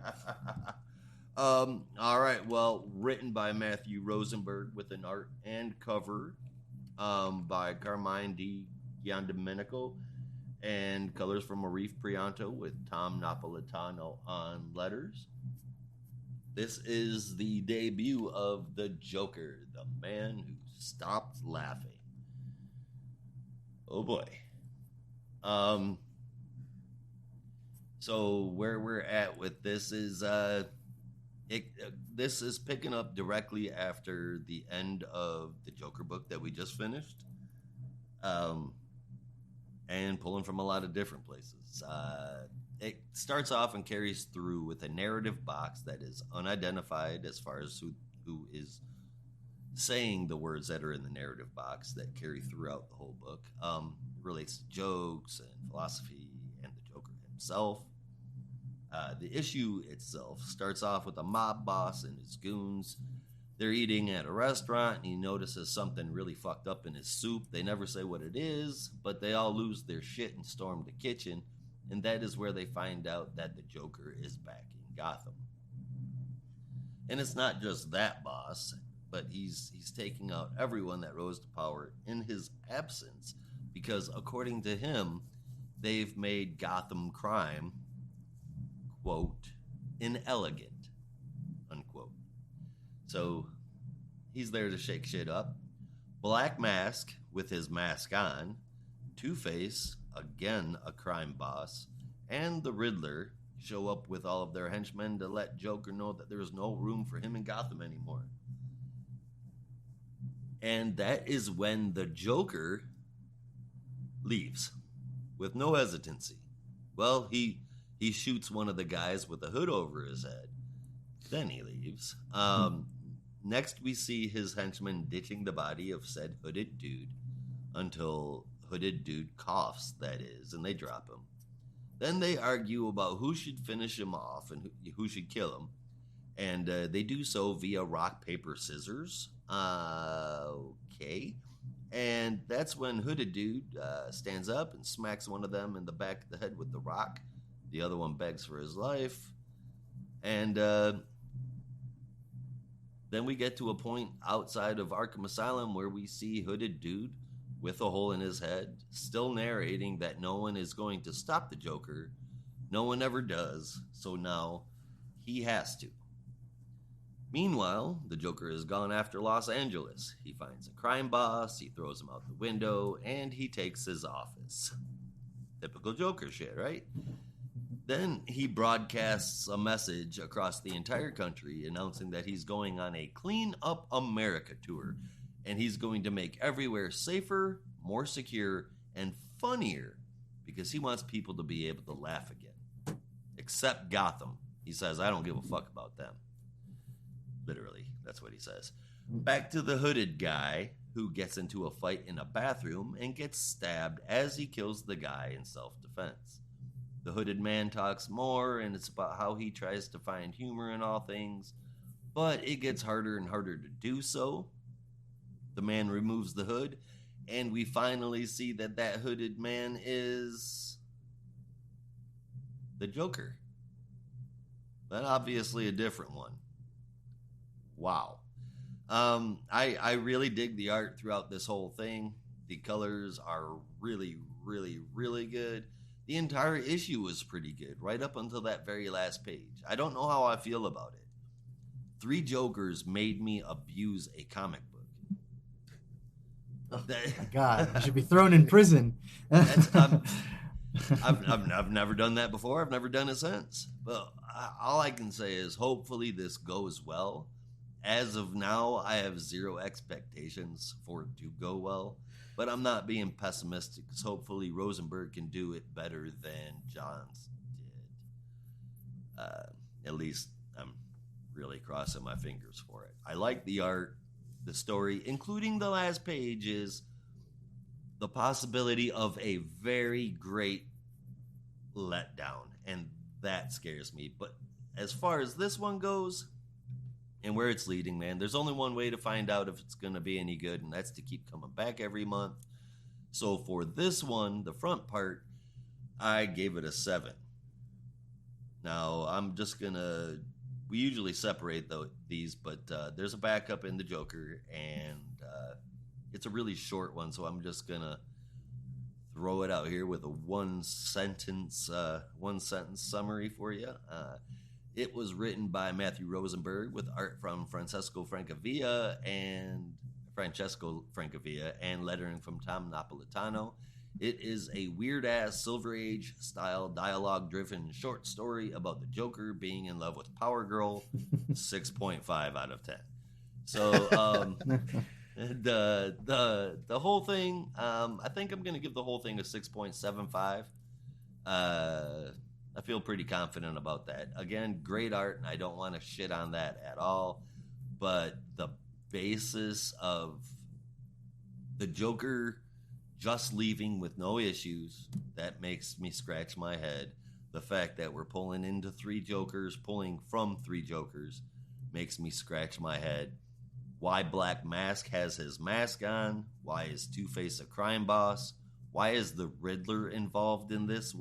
All right. Well, written by Matthew Rosenberg with an art and cover by Carmine Di Giandomenico and colors from Arif Prianto with Tom Napolitano on letters. This is the debut of the Joker, the man who stopped laughing. Oh boy. Um, so where we're at with this is this is picking up directly after the end of the Joker book that we just finished, um, and pulling from a lot of different places. It starts off and carries through with a narrative box that is unidentified as far as who is saying the words that are in the narrative box that carry throughout the whole book. It relates to jokes and philosophy and the Joker himself. The issue itself starts off with a mob boss and his goons. They're eating at a restaurant, and he notices something really fucked up in his soup. They never say what it is, but they all lose their shit and storm the kitchen, and that is where they find out that the Joker is back in Gotham. And it's not just that boss, but he's taking out everyone that rose to power in his absence, because according to him, they've made Gotham crime, quote, inelegant, unquote. So he's there to shake shit up. Black Mask with his mask on, Two-Face, again a crime boss, and the Riddler show up with all of their henchmen to let Joker know that there's no room for him in Gotham anymore. And that is when the Joker leaves with no hesitancy. Well, he shoots one of the guys with a hood over his head. Then he leaves. Next, we see his henchmen ditching the body of said hooded dude until hooded dude coughs, that is, and they drop him. Then they argue about who should finish him off and who should kill him. And they do so via rock, paper, scissors. Okay. And that's when hooded dude stands up and smacks one of them in the back of the head with the rock. The other one begs for his life. And then we get to a point outside of Arkham Asylum where we see hooded dude with a hole in his head, still narrating that no one is going to stop the Joker. No one ever does. So now he has to. Meanwhile, the Joker has gone after Los Angeles. He finds a crime boss, he throws him out the window, and he takes his office. Typical Joker shit, right? Then he broadcasts a message across the entire country announcing that he's going on a Clean Up America tour, and he's going to make everywhere safer, more secure, and funnier because he wants people to be able to laugh again. Except Gotham. He says, I don't give a fuck about them. Literally, that's what he says. Back to the hooded guy who gets into a fight in a bathroom and gets stabbed as he kills the guy in self-defense. The hooded man talks more, and it's about how he tries to find humor in all things, but it gets harder and harder to do so. The man removes the hood, and we finally see that that hooded man is the Joker. But obviously a different one. Wow. I really dig the art throughout this whole thing. The colors are really, really, really good. The entire issue was pretty good, right up until that very last page. I don't know how I feel about it. 3 Jokers made me abuse a comic book. Oh my God, you should be thrown in prison. I've never done that before. I've never done it since. But all I can say is hopefully this goes well. As of now, I have 0 expectations for it to go well. But I'm not being pessimistic because hopefully Rosenberg can do it better than Johns did. At least I'm really crossing my fingers for it. I like the art, the story, including the last page is the possibility of a very great letdown. And that scares me. But as far as this one goes and where it's leading, man, there's only one way to find out if it's going to be any good, and that's to keep coming back every month. So for this one, the front part, I gave it a 7. Now, I'm just going to... We usually separate these, but there's a backup in the Joker, and it's a really short one, so I'm just going to throw it out here with a one-sentence summary for you. It was written by Matthew Rosenberg with art from Francesco Francavilla and lettering from Tom Napolitano. It is a weird-ass Silver Age style dialogue-driven short story about the Joker being in love with Power Girl. 6.5 out of 10. So the whole thing, I think I'm going to give the whole thing a 6.75. I feel pretty confident about that. Again, great art, and I don't want to shit on that at all. But the basis of the Joker just leaving with no issues, that makes me scratch my head. The fact that we're pulling from 3 Jokers, makes me scratch my head. Why Black Mask has his mask on? Why is Two-Face a crime boss? Why is the Riddler involved in this?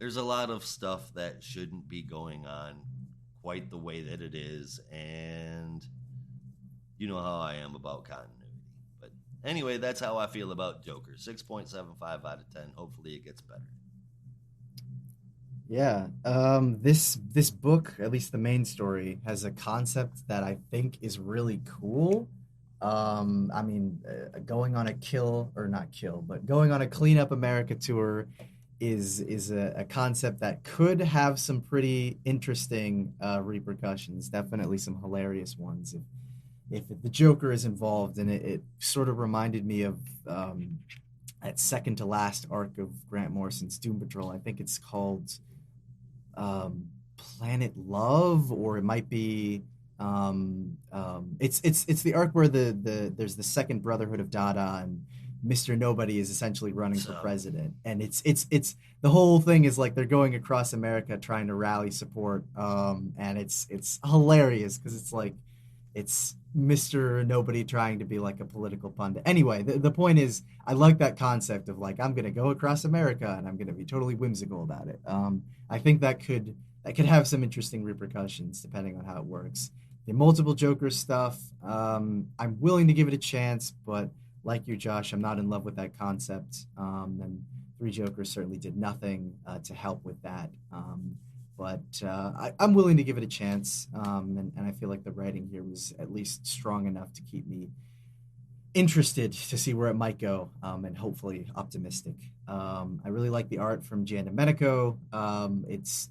There's a lot of stuff that shouldn't be going on quite the way that it is, and you know how I am about continuity. But anyway, that's how I feel about Joker. 6.75 out of 10. Hopefully it gets better. Yeah, this book, at least the main story, has a concept that I think is really cool. Going on a going on a Clean Up America tour is a concept that could have some pretty interesting repercussions. Definitely some hilarious ones if the Joker is involved. And it sort of reminded me of that second to last arc of Grant Morrison's Doom Patrol. I think it's called Planet Love, or it might be it's the arc where there's the second Brotherhood of Dada, and Mr. Nobody is essentially running for president, and it's the whole thing is like they're going across America trying to rally support, and it's hilarious because it's like it's Mr. Nobody trying to be like a political pundit. Anyway, the point is, I like that concept of like, I'm gonna go across America and I'm gonna be totally whimsical about it. I think that could have some interesting repercussions depending on how it works. The multiple Joker stuff, I'm willing to give it a chance, but like you, Josh, I'm not in love with that concept. And 3 Jokers certainly did nothing to help with that. but I'm willing to give it a chance. And I feel like the writing here was at least strong enough to keep me interested to see where it might go, and hopefully optimistic. I really like the art from Jan Domenico. It's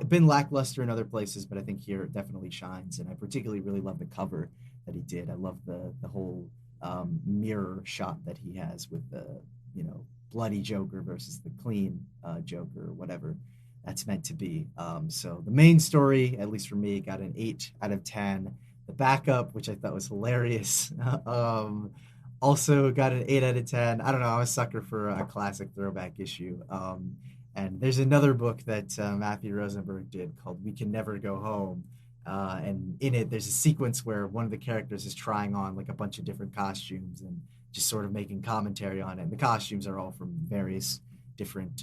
been lackluster in other places, but I think here it definitely shines. And I particularly really love the cover that he did. I love the whole mirror shot that he has with the bloody Joker versus the clean Joker, or whatever that's meant to be. So the main story, at least for me, got an 8 out of 10. The backup, which I thought was hilarious, also got an 8 out of 10. I don't know. I'm a sucker for a classic throwback issue. And there's another book that Matthew Rosenberg did called "We Can Never Go Home," and in it, there's a sequence where one of the characters is trying on like a bunch of different costumes and just sort of making commentary on it. And the costumes are all from various different,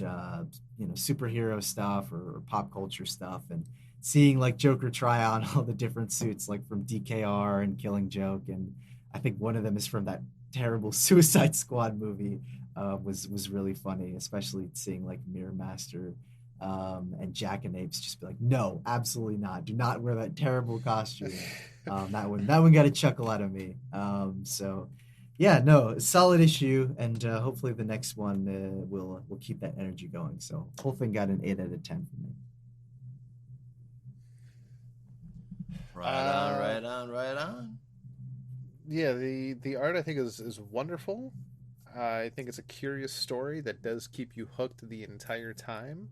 superhero stuff or pop culture stuff, and seeing like Joker try on all the different suits, like from DKR and Killing Joke, and I think one of them is from that terrible Suicide Squad movie. Was really funny, especially seeing like Mirror Master and Jackanapes just be like, no, absolutely not. Do not wear that terrible costume. That one got a chuckle out of me. So yeah, no, solid issue, and hopefully the next one will keep that energy going. So whole thing got an 8 out of 10 for me. Right on, right on, right on. Yeah, the art I think is wonderful. I think it's a curious story that does keep you hooked the entire time.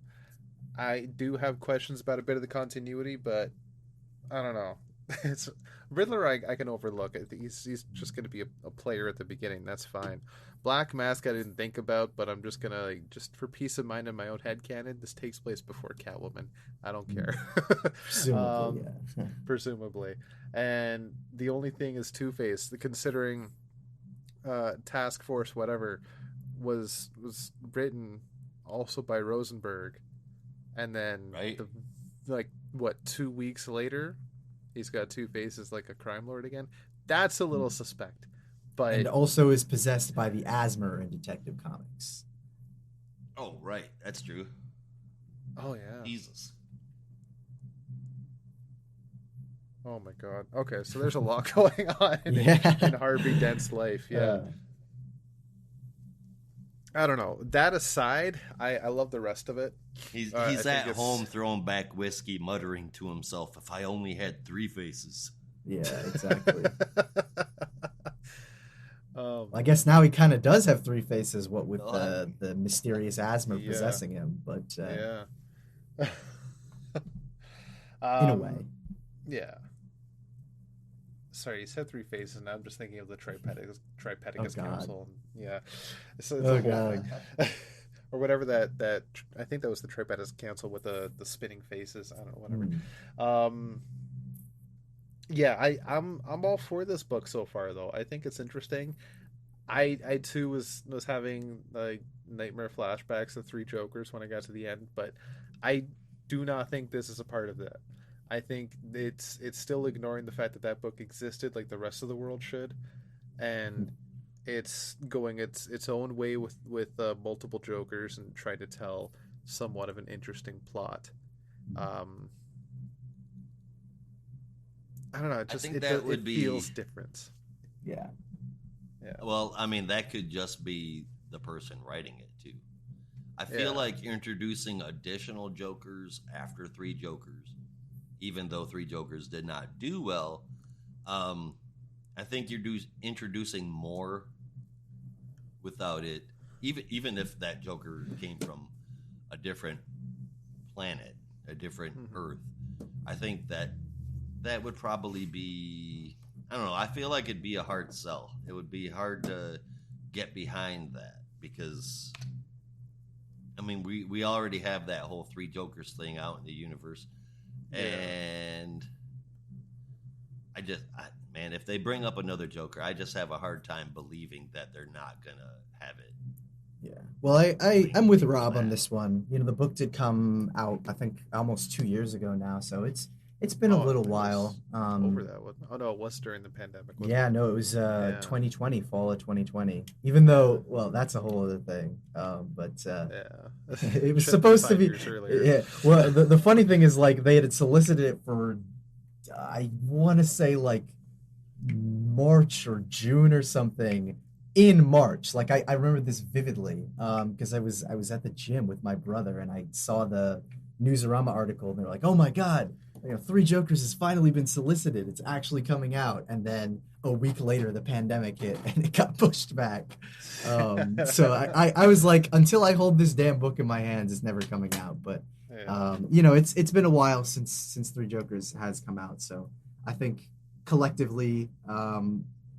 I do have questions about a bit of the continuity, but I don't know. It's Riddler. I can overlook it. He's just going to be a player at the beginning. That's fine. Black Mask I didn't think about, but I'm just gonna just for peace of mind in my own head canon. This takes place before Catwoman. I don't care. Presumably, um, yeah. presumably, and the only thing is Two Face. Considering Task Force whatever was written also by Rosenberg, and then Right. like what 2 weeks later he's got Two Faces like a crime lord again. That's a little suspect, And but also is possessed by the asthma in Detective Comics. Oh, right. That's true. oh yeah, Jesus. oh my god. Okay, so there's a lot going on Yeah. in Harvey Dent's life. Yeah, I don't know. That aside, I love the rest of it. He's I he's think at it's home throwing back whiskey, muttering to himself, "If I only had three faces." Yeah, exactly. um, Well, I guess now he kind of does have three faces, what with Well, the mysterious asthma yeah, possessing him, but yeah. in a way. Yeah. Sorry, you said three faces, and I'm just thinking of the Oh Tripedicus God. Council. Yeah, it's Oh a whole God. thing, or whatever that I think that was the Tripedicus Council with the spinning faces. I don't know, whatever. Hmm. Um, yeah, I'm all for this book so far, though. I think it's interesting. I too was having like nightmare flashbacks of Three Jokers when I got to the end, but I do not think this is a part of that. I think it's still ignoring the fact that that book existed like the rest of the world should, and it's going its own way with multiple Jokers and trying to tell somewhat of an interesting plot. Um, I don't know. It I just think that it would be feels different. Yeah. Yeah. well. I mean, that could just be the person writing it too. I feel Yeah. like introducing additional Jokers after Three Jokers, even though Three Jokers did not do well. Um, I think you're introducing more without it, even if that Joker came from a different planet, a different Mhm. Earth. I think that would probably be. I don't know. I feel like it'd be a hard sell. It would be hard to get behind that because I mean we already have that whole Three Jokers thing out in the universe, Yeah. and man, if they bring up another Joker, I just have a hard time believing that they're not gonna have it. Yeah. Well, I'm with Like Rob on that. this one. The book did come out, I think, almost 2 years ago now, so it's It's been a Oh, little it while. was over that one. Oh no, it was during the pandemic, wasn't Yeah, it? no, it was Yeah, 2020, fall of 2020. Even yeah, though, well, that's a whole other thing. But yeah. it was Should have been supposed to 5 be. years earlier. Yeah. Well, the funny thing is, like, they had solicited it for, I want to say, like March or June or something. In March, like I remember this vividly, because I was at the gym with my brother and I saw the Newsarama article and they're like, "Oh my God, Three Jokers has finally been solicited. It's actually coming out." And then a week later, the pandemic hit and it got pushed back. So I was like, until I hold this damn book in my hands, it's never coming out. But Yeah, it's been a while since Three Jokers has come out. So I think collectively,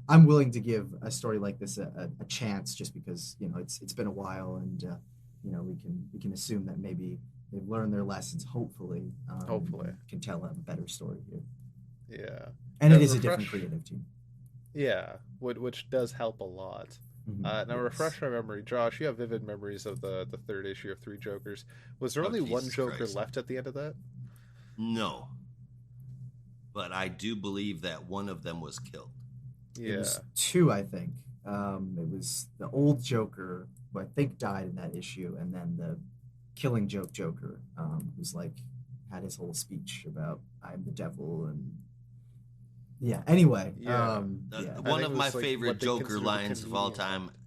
I'm willing to give a story like this a chance, just because it's been a while, and we can assume that maybe they've learned their lessons. Hopefully, hopefully. can tell a better story here, Yeah. and it is a different Refresh. creative team. Yeah, which does help a lot. Now Yes. refresh my memory, Josh. You have vivid memories of the third issue of Three Jokers. Was there Oh, only one Jesus Joker Christ. left at the end of that? No, but I do believe that one of them was killed. It Yeah. was two, I think. It was the old Joker, who I think died in that issue, and then the Killing Joke Joker, who's like had his whole speech about "I'm the devil" and yeah. Anyway, Yeah. yeah, I One think of it my was like favorite what they Joker consider the lines of all convenient one. time,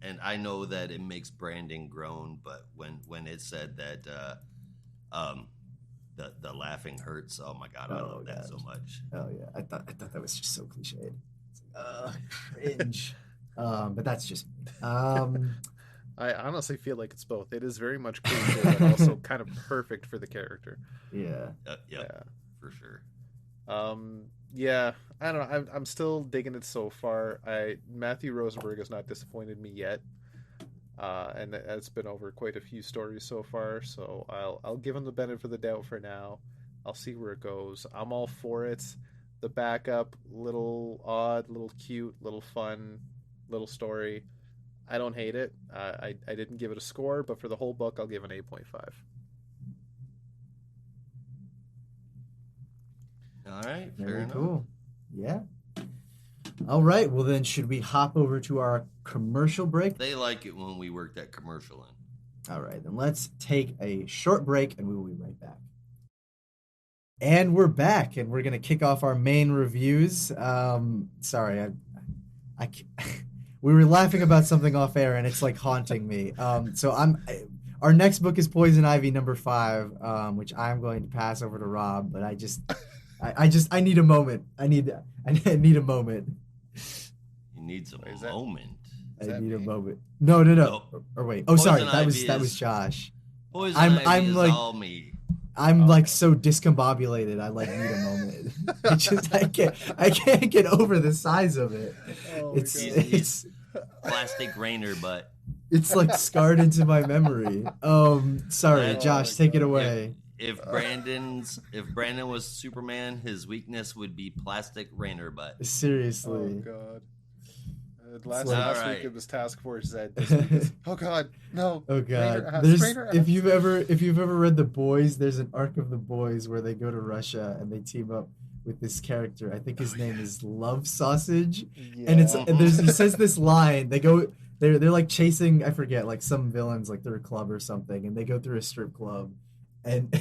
and I know that it makes Brandon groan, but when it said that um, the laughing hurts, oh my God, I oh love that god, so much. oh yeah. I thought that was just so cliched. It's like, cringe. But that's just me. I honestly feel like it's both. It is very much cliche, but also kind of perfect for the character. Yeah. Yep, Yeah. for sure. Yeah. I don't know. I'm still digging it so far. Matthew Rosenberg has not disappointed me yet. And it's been over quite a few stories so far, so I'll give him the benefit of the doubt for now. I'll see where it goes. I'm all for it. The backup, little odd, little cute, little fun, little story. I don't hate it. I didn't give it a score, but for the whole book, I'll give it an 8.5. All right, fair Very enough. cool. Yeah. All right. Well, then, should we hop over to our commercial break? They like it when we work that commercial in. All right. Then let's take a short break and we will be right back. And we're back, and we're going to kick off our main reviews. Sorry, we were laughing about something off air, and it's like haunting me. Our next book is Poison Ivy #5, which I'm going to pass over to Rob. But I need a moment. I need a moment. He needs a Is that- moment. Is I that need a me? moment. No. No. Or wait. Oh, Poison sorry. Ivy That was is- Josh. Poison I'm Ivy is like all me. I'm Oh, like okay. so discombobulated. I like need a moment. I can't get over the size of it. Oh my It's God. it's Plastic Rainer, but it's like scarred into my memory. Sorry, Oh Josh, my take it God. away. if Brandon was Superman, his weakness would be Plastic Rainer, but Oh Like, God. like- Last All week right. it was Task Force Z. This week is, oh God, no. oh god, Rainer there's Rainer if you've ever read The Boys, there's an arc of The Boys where they go to Russia and they team up with this character. I think his name is Love Sausage, and he says this line. They're like chasing, I forget, like some villains like through a club or something, and they go through a strip club, and,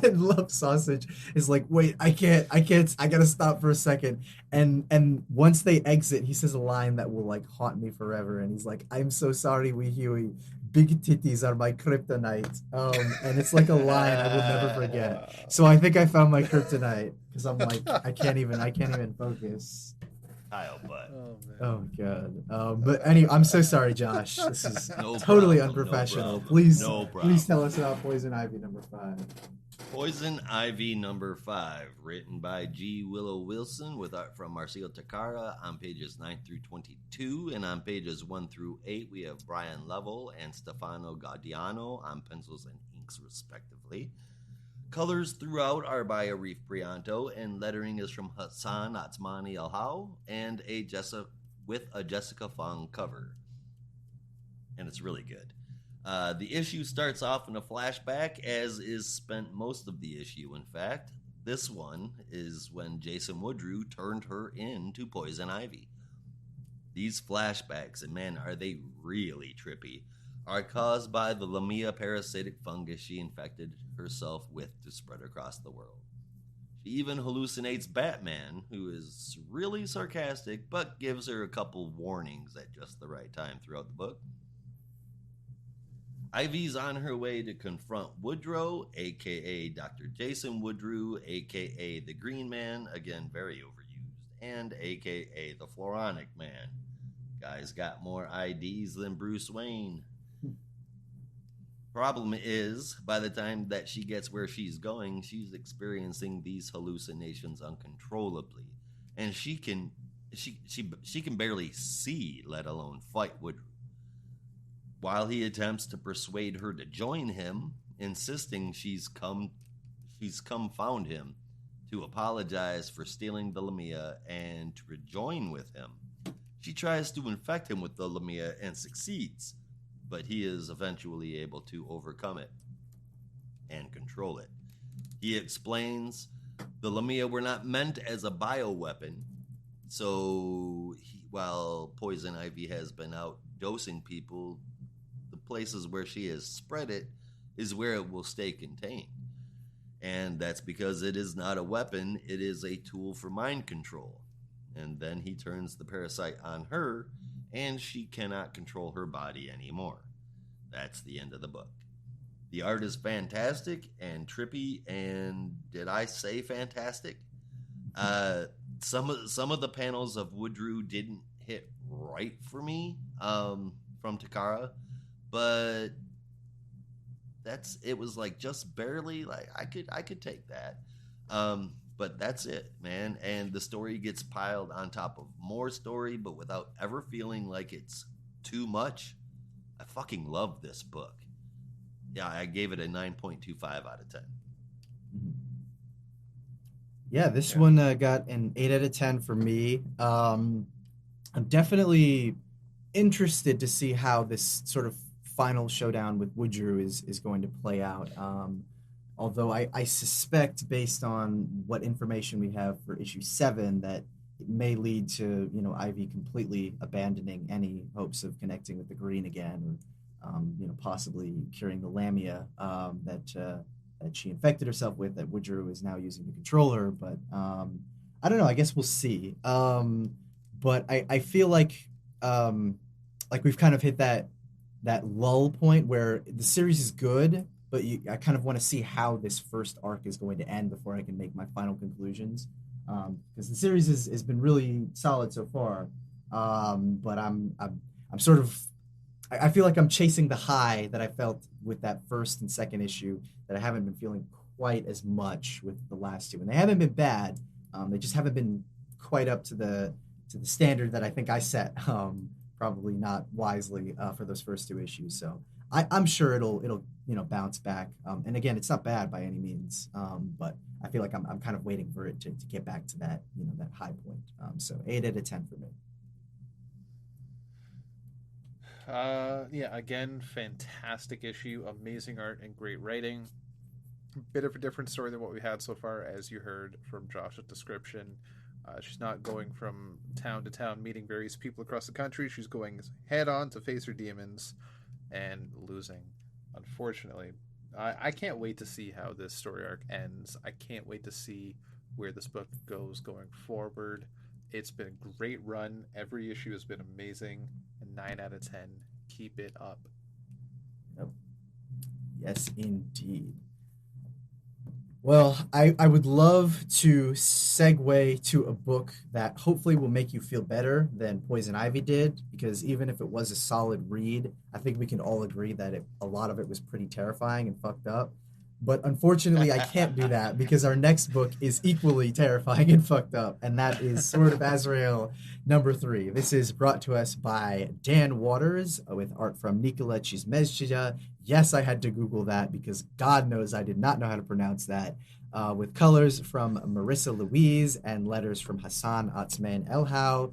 and Love Sausage is like, wait, I can't, I gotta stop for a second, and once they exit, he says a line that will like haunt me forever, and he's like, I'm so sorry, Wee Huey, big titties are my kryptonite, and it's like a line I will never forget. Wow. So I think I found my kryptonite because I'm like, I can't even focus. Kyle, but Oh man. Oh god. But anyway, I'm so sorry, Josh. This is No totally problem, no unprofessional. problem, Please, no problem. please tell us about Poison Ivy #5. Poison Ivy #5, written by G. Willow Wilson with art from Marcio Takara on pages 9 through 22, and on pages 1 through 8 we have Brian Lovell and Stefano Gaudiano on pencils and inks respectively. Colors throughout are by Arif Prianto, and lettering is from Hassan Atzmani Alhau and with a Jessica Fong cover. And it's really good. The issue starts off in a flashback, as is spent most of the issue, in fact. this one is when Jason Woodrue turned her into Poison Ivy. These flashbacks, and man, are they really trippy, are caused by the Lamia parasitic fungus she infected herself with to spread across the world. She even hallucinates Batman, who is really sarcastic, but gives her a couple warnings at just the right time throughout the book. Ivy's on her way to confront Woodrow, aka Dr. Jason Woodrue, aka the Green Man, again very overused, and aka the Floronic Man. Guy's got more IDs than Bruce Wayne. Problem is, by the time that she gets where she's going, she's experiencing these hallucinations uncontrollably, and she can barely see, let alone fight Woodrue. While he attempts to persuade her to join him, insisting she's come found him to apologize for stealing the Lamia and to rejoin with him. She tries to infect him with the Lamia and succeeds, but he is eventually able to overcome it and control it. He explains the Lamia were not meant as a bioweapon, so while Poison Ivy has been out dosing people, the places where she has spread it is where it will stay contained. And that's because it is not a weapon, it is a tool for mind control. And then he turns the parasite on her, and she cannot control her body anymore. That's the end of the book. The art is fantastic and trippy, and did I say fantastic? Some of the panels of Woodrue didn't hit right for me from Takara, but it was like just barely, like I could take that. But that's it, man. And the story gets piled on top of more story, but without ever feeling like it's too much. I fucking love this book. Yeah, I gave it a 9.25 out of 10. Yeah, this one got an 8 out of 10 for me. I'm definitely interested to see how this sort of final showdown with Woodrue is going to play out. Although I suspect, based on what information we have for issue 7, that it may lead to, Ivy completely abandoning any hopes of connecting with the Green again, or possibly curing the Lamia that she infected herself with, that Woodrue is now using to control her. But I don't know. I guess we'll see. But I feel like we've kind of hit that lull point where the series is good, but I kind of want to see how this first arc is going to end before I can make my final conclusions. Because the series has been really solid so far, but I'm sort of, I feel like I'm chasing the high that I felt with that first and second issue that I haven't been feeling quite as much with the last two, and they haven't been bad. They just haven't been quite up to the standard that I think I set. Probably not wisely for those first two issues. So I'm sure it'll bounce back. And again, it's not bad by any means, but I feel like I'm kind of waiting for it to get back to that that high point. So 8 out of 10 for me. Yeah, again, fantastic issue, amazing art and great writing. Bit of a different story than what we had so far, as you heard from Josh's description. She's not going from town to town meeting various people across the country. She's going head on to face her demons and losing, unfortunately. I can't wait to see how this story arc ends. I can't wait to see where this book goes going forward. It's been a great run. Every issue has been amazing. And 9 out of 10. Keep it up. Yep. Yes, indeed. Well, I would love to segue to a book that hopefully will make you feel better than Poison Ivy did, because even if it was a solid read, I think we can all agree that a lot of it was pretty terrifying and fucked up. But unfortunately, I can't do that because our next book is equally terrifying and fucked up, and that is Sword of Azrael #3. This is brought to us by Dan Waters with art from Nikola Chismezchija. Yes, I had to Google that because God knows I did not know how to pronounce that. With colors from Marissa Louise and letters from Hassan Atzman Elhau.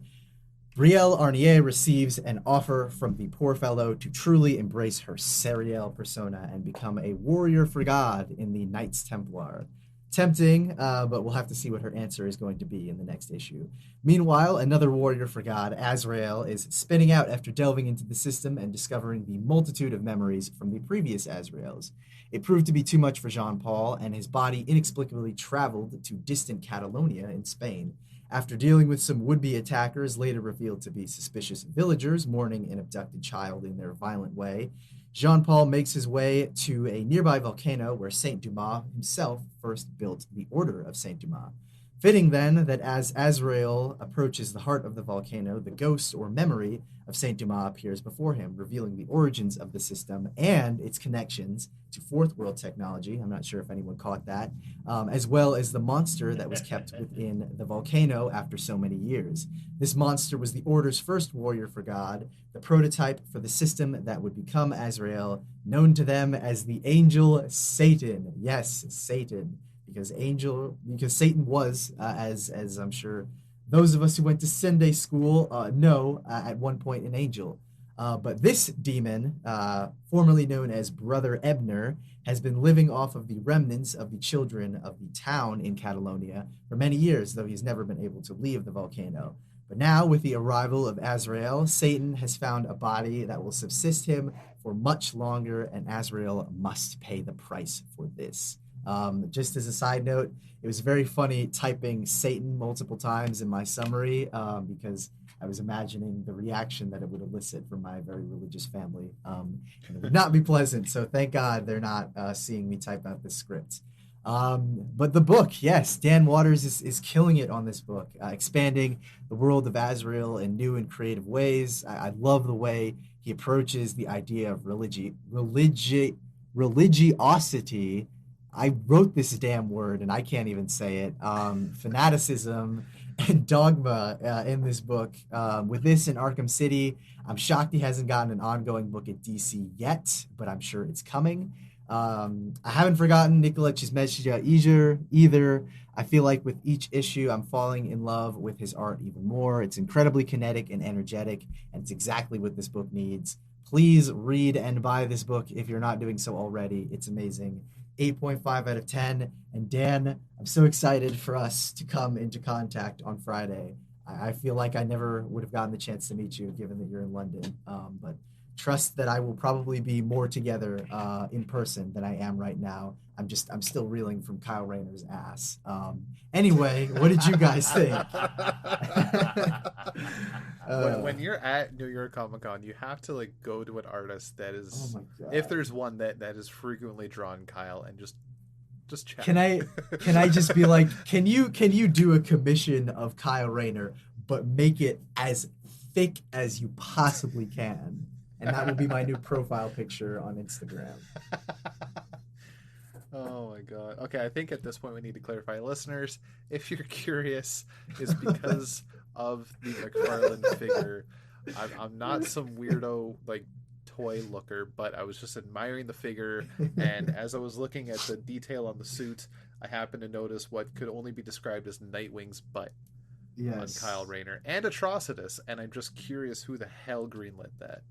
Brielle Arnier receives an offer from the poor fellow to truly embrace her Serial persona and become a warrior for God in the Knights Templar. Tempting, but we'll have to see what her answer is going to be in the next issue. Meanwhile, another warrior for God, Azrael, is spinning out after delving into the system and discovering the multitude of memories from the previous Azraels. It proved to be too much for Jean Paul, and his body inexplicably traveled to distant Catalonia in Spain. After dealing with some would-be attackers, later revealed to be suspicious villagers mourning an abducted child in their violent way, Jean-Paul makes his way to a nearby volcano where Saint Dumas himself first built the Order of Saint Dumas. Fitting then that as Azrael approaches the heart of the volcano, the ghost or memory of Saint Dumas appears before him, revealing the origins of the system and its connections to fourth world technology. I'm not sure if anyone caught that, as well as the monster that was kept within the volcano after so many years. This monster was the Order's first warrior for God, the prototype for the system that would become Azrael, known to them as the angel Satan. Yes, Satan, because Satan was, as I'm sure those of us who went to Sunday school know, at one point an angel. But this demon, formerly known as Brother Ebner, has been living off of the remnants of the children of the town in Catalonia for many years, though he's never been able to leave the volcano. But now, with the arrival of Azrael, Satan has found a body that will subsist him for much longer, and Azrael must pay the price for this. Just as a side note, it was very funny typing Satan multiple times in my summary because I was imagining the reaction that it would elicit from my very religious family. And it would not be pleasant, so thank God they're not seeing me type out this script. But the book, yes, Dan Waters is killing it on this book, expanding the world of Azrael in new and creative ways. I love the way he approaches the idea of religiosity. I wrote this damn word and I can't even say it. Fanaticism and dogma in this book. With this in Arkham City, I'm shocked he hasn't gotten an ongoing book at DC yet, but I'm sure it's coming. I haven't forgotten Nicola Chismechia either. I feel like with each issue, I'm falling in love with his art even more. It's incredibly kinetic and energetic, and it's exactly what this book needs. Please read and buy this book if you're not doing so already. It's amazing. 8.5 out of 10. And Dan, I'm so excited for us to come into contact on Friday. I feel like I never would have gotten the chance to meet you given that you're in London. But trust that I will probably be more together in person than I am right now. I'm still reeling from Kyle Rayner's ass. Anyway, what did you guys think? When you're at New York Comic Con, you have to like go to an artist that is, oh my God. if there's one that is frequently drawn Kyle, and just chat. Can I just be like, can you do a commission of Kyle Rayner, but make it as thick as you possibly can? And that will be my new profile picture on Instagram. Oh my God. Okay, I think at this point we need to clarify, listeners, if you're curious, is because of the McFarlane figure. I'm not some weirdo like toy looker, but I was just admiring the figure, and as I was looking at the detail on the suit, I happened to notice what could only be described as Nightwing's butt. Yes. On Kyle Rayner and Atrocitus, and I'm just curious who the hell greenlit that.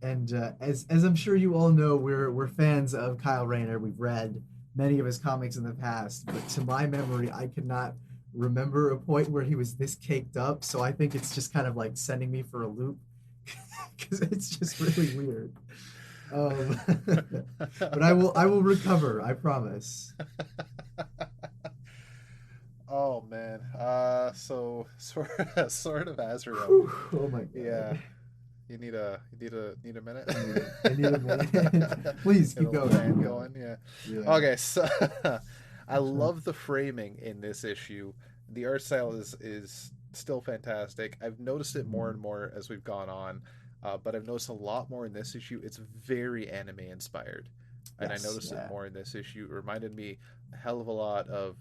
And as I'm sure you all know, we're fans of Kyle Rayner. We've read many of his comics in the past, but to my memory, I could not remember a point where he was this caked up. So I think it's just kind of like sending me for a loop because it's just really weird. But I will recover. I promise. Oh man. So sort of Azrael. Oh my God. Yeah. You need a minute. I need a minute. Please keep going. Yeah. Okay, so I love the framing in this issue. The art style is still fantastic. I've noticed it more and more as we've gone on, but I've noticed a lot more in this issue. It's very anime inspired, and I noticed it more in this issue. It reminded me a hell of a lot of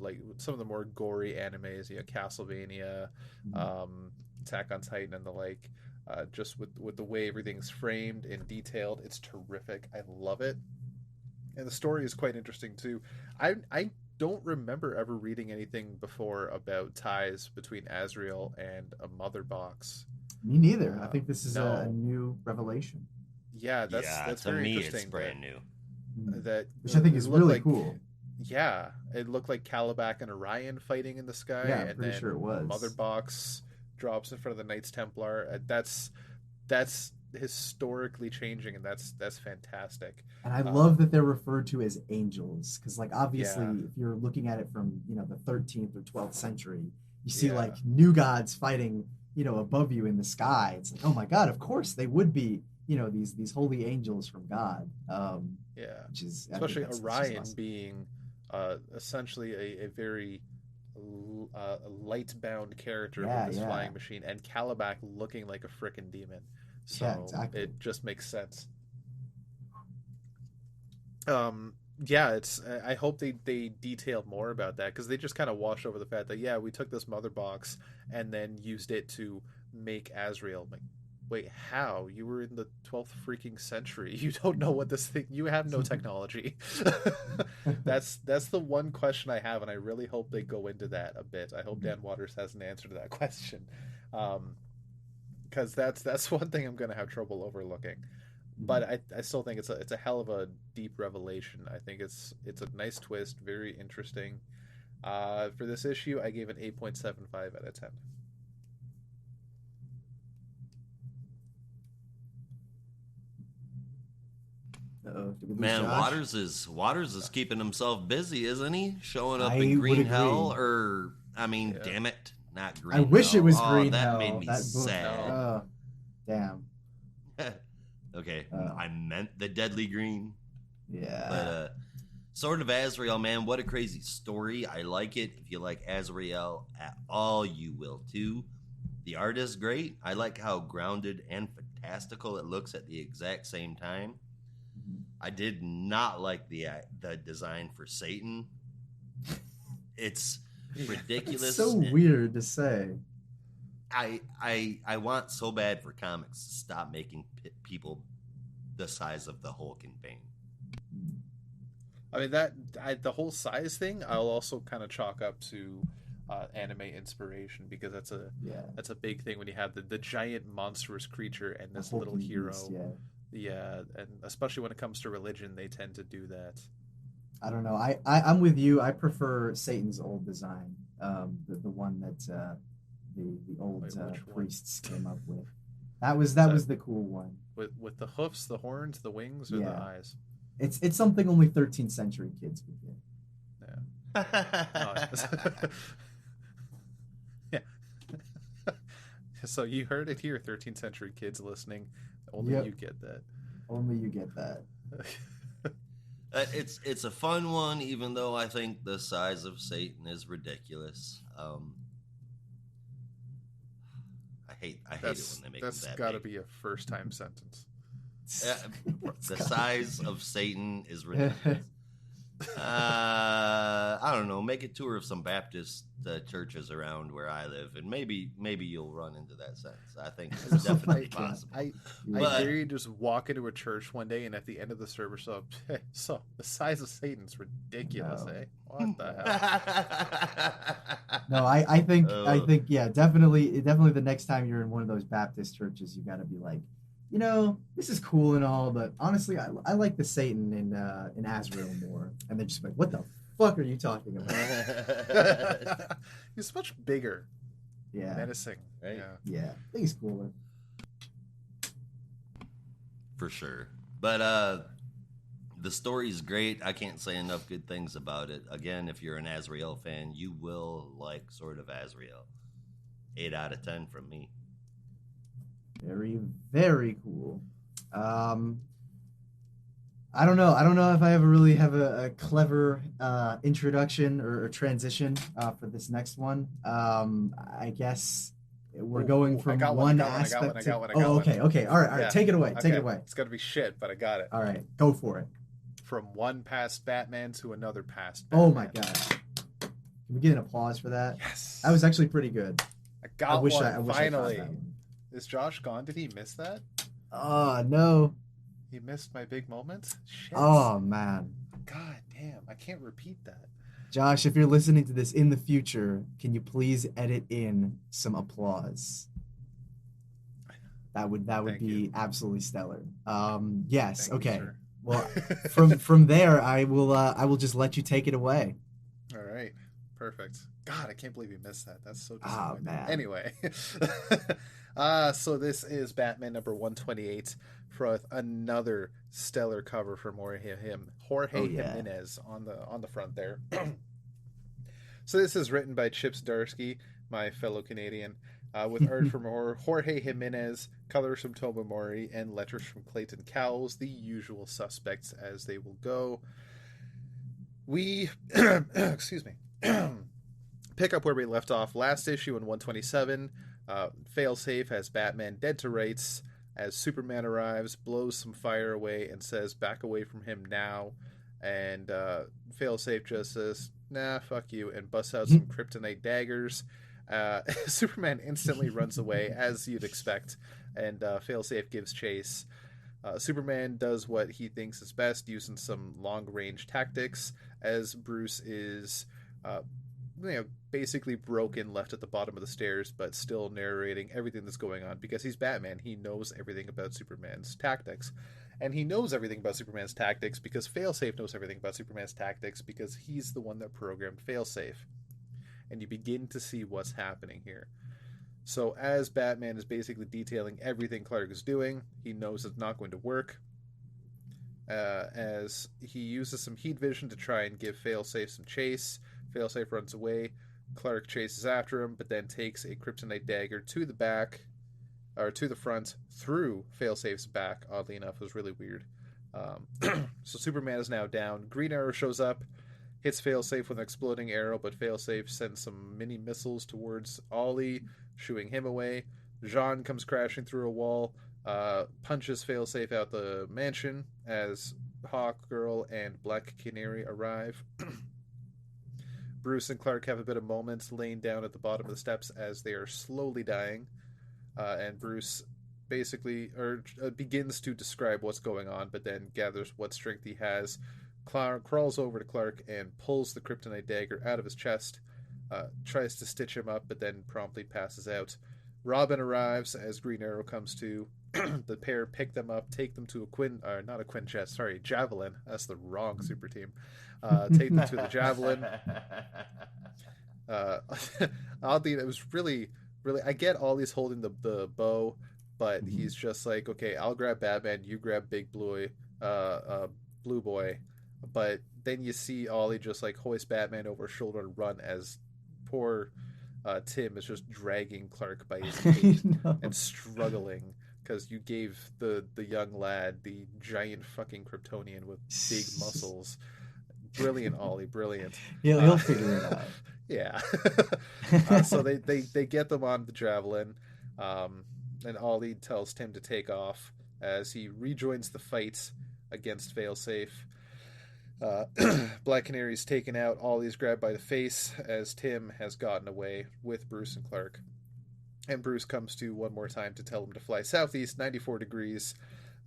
like some of the more gory animes, Castlevania, Attack on Titan, and the like. Just with the way everything's framed and detailed, it's terrific. I love it, and the story is quite interesting too. I don't remember ever reading anything before about ties between Azrael and a mother box. Me neither. I think this is a new revelation. Yeah, that's to very me interesting. It's brand new. That which I think is really like, cool. Yeah, it looked like Calabac and Orion fighting in the sky, Yeah, I'm and pretty sure it then Mother was. Box drops in front of the Knights Templar. That's historically changing, and that's fantastic. And I love Um, that they're referred to as angels because, like, yeah, obviously, if you're looking at it from the 13th or 12th century, you see like yeah, new gods fighting above you in the sky. It's like, oh my God, of course they would be these holy angels from God. yeah. Which is I think Especially that's just Orion awesome. being essentially a very light-bound character with Yeah, this yeah, flying machine, and Calabac looking like a frickin' demon. yeah, So exactly. it just makes sense. Yeah, it's I hope they detail more about that because they just kind of wash over the fact that yeah, we took this mother box and then used it to make Azrael. I'm like, wait, how? You were in the 12th freaking century. You don't know what this thing. You have no technology. That's the one question I have, and I really hope they go into that a bit. I hope Dan Waters has an answer to that question, um, because that's one thing I'm gonna have trouble overlooking. But I still think it's a hell of a deep revelation. I think it's a nice twist, very interesting. For this issue, I gave it 8.75 out of 10. Uh-oh, did we lose Man, Josh? Waters is keeping himself busy, isn't he? Showing up in I would Green Hell, agree. or I mean, Yeah. damn it, not I Green wish it Hell. was Oh, Green that made Hell, me that book. sad. No. Oh, damn. Okay, Uh, I meant the Deadly Green, but yeah. Sword of Azrael, man, what a crazy story. I like it. If you like Azrael at all, you will too. The art is great. I like how grounded and fantastical it looks at the exact same time. I did not like the design for Satan. It's Yeah. It's so ridiculous. weird to say. I want so bad for comics to stop making people the size of the Hulk in pain. I mean the whole size thing. I'll also kind of chalk up to anime inspiration because Yeah. that's a big thing when you have the giant monstrous creature and A this little hulking beast, hero. yeah. Yeah, and especially when it comes to religion, they tend to do that. I don't know. I'm with you. I prefer Satan's old design, the one that the old Wait, which one? priests came up with. That So was the cool one. with the hoofs, the horns, the wings, or the Yeah, eyes? it's something only 13th century kids would get. Yeah. No. Yeah. So you heard it here, 13th century kids listening. Only Yep, you get that. only you get that. It's a fun one, even though I think the size of Satan is ridiculous. I hate it when they make them That's that got to big. be a first time sentence. Uh, It's the got- size of Satan is ridiculous. I don't know. Make a tour of some Baptist churches around where I live, and maybe you'll run into that sense. I think it's oh my definitely god. possible. I Yeah. But dare you just walk into a church one day and at the end of the service, so the size of Satan's ridiculous, No. eh? What the hell? No, I uh, think yeah, definitely the next time you're in one of those Baptist churches, you got to be like, this is cool and all, but honestly, I like the Satan in Azrael more. And they're just like, what the fuck are you talking about? He's much bigger, Yeah, menacing. right, Yeah. yeah, I think he's cooler. for sure. But the story's great. I can't say enough good things about it. Again, if you're an Azrael fan, you will like Sword of Azrael. 8 out of 10 from me. Very, very cool. Um, I don't know if I ever really have a clever introduction or transition for this next one. I guess we're Ooh, going ooh, I from got one. I one got one. I got one. aspect I to. got one. I got Oh, one. okay, okay, all right, Yeah. take it away, take it Okay. away. It's gonna be shit, but I got it. All right, go for it. From one past Batman to another past Oh Batman. my god, can we get an applause for that? Yes. That was actually pretty good. I got one. I wish I caught Finally. that one. Is Josh gone? Did he miss that? Oh no. He missed my big moment? Shit. Oh man. God damn. I can't repeat that. Josh, if you're listening to this in the future, can you please edit in some applause? That would Thank be you. absolutely stellar. Yes, Thank you, okay. sir. Well, from there, I will just let you take it away. All right, perfect. God, I can't believe you missed that. That's so Ah, disappointing. man. Anyway, so this is Batman number 128 for another stellar cover from Oh Jorge yeah. Jimenez on the front there. So this is written by Chip Zdarsky, my fellow Canadian, with art from Jorge Jimenez, colors from Tomomori, and letters from Clayton Cowles, the usual suspects as they will go. We, excuse me, pick up where we left off last issue in 127. Failsafe has Batman dead to rights as Superman arrives, blows some fire away, and says, "Back away from him now." And Failsafe just says, "Nah, fuck you," and busts out some kryptonite daggers. Superman instantly runs away, as you'd expect, and Failsafe gives chase. Superman does what he thinks is best, using some long range tactics, as Bruce is uh, basically broken, left at the bottom of the stairs, but still narrating everything that's going on because he's Batman. He knows everything about Superman's tactics. And he knows everything about Superman's tactics because Failsafe knows everything about Superman's tactics because he's the one that programmed Failsafe. And you begin to see what's happening here. So, as Batman is basically detailing everything Clark is doing, he knows it's not going to work. As he uses some heat vision to try and give Failsafe some chase. Failsafe runs away. Clark chases after him, but then takes a kryptonite dagger to the back, or to the front, through Failsafe's back. Oddly enough, it was really weird. So Superman is now down. Green Arrow shows up, hits Failsafe with an exploding arrow, but Failsafe sends some mini missiles towards Ollie, shooing him away. Jean comes crashing through a wall, punches Failsafe out the mansion as Hawkgirl and Black Canary arrive. Bruce and Clark have a bit of moments laying down at the bottom of the steps as they are slowly dying. And Bruce begins to describe what's going on, but then gathers what strength he has. Clark crawls over to Clark and pulls the kryptonite dagger out of his chest. Tries to stitch him up, but then promptly passes out. Robin arrives as Green Arrow comes to. The pair pick them up, take them to not a Quinjet, sorry, Javelin. That's the wrong super team. Take them to the Javelin. Uh, Oddly, it was really. I get Ollie's holding the bow, but he's just like, okay, I'll grab Batman, you grab Blue Boy. But then you see Ollie just like hoist Batman over his shoulder and run as poor Tim is just dragging Clark by his cape and struggling because you gave the young lad the giant fucking Kryptonian with big muscles. Brilliant, Ollie, brilliant. He'll figure it out. Yeah. So they get them on the Javelin, and Ollie tells Tim to take off as he rejoins the fight against Failsafe. Black Canary's taken out. Ollie's grabbed by the face as Tim has gotten away with Bruce and Clark. And Bruce comes to one more time to tell him to fly southeast, 94 degrees.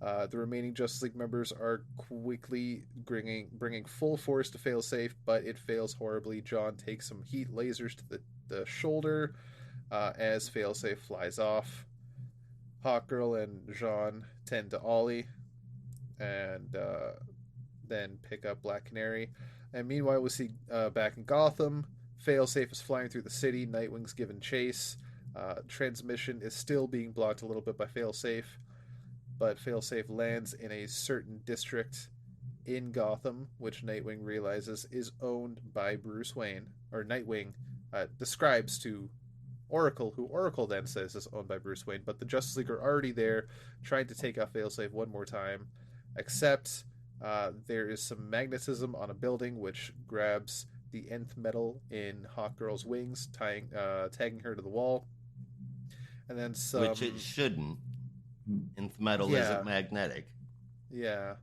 The remaining Justice League members are quickly bringing full force to Failsafe, but it fails horribly. John takes some heat lasers to the shoulder as Failsafe flies off. Hawkgirl and Jean tend to Ollie and then pick up Black Canary. And meanwhile, we see back in Gotham, Failsafe is flying through the city. Nightwing's given chase. Transmission is still being blocked a little bit by Failsafe, but Failsafe lands in a certain district in Gotham, which Nightwing realizes is owned by Bruce Wayne, or Nightwing describes to Oracle, who Oracle then says is owned by Bruce Wayne, but the Justice League are already there trying to take out Failsafe one more time, except there is some magnetism on a building which grabs the nth metal in Hawkgirl's wings, tagging her to the wall. And then some... Which it shouldn't. Nth metal isn't magnetic. Yeah.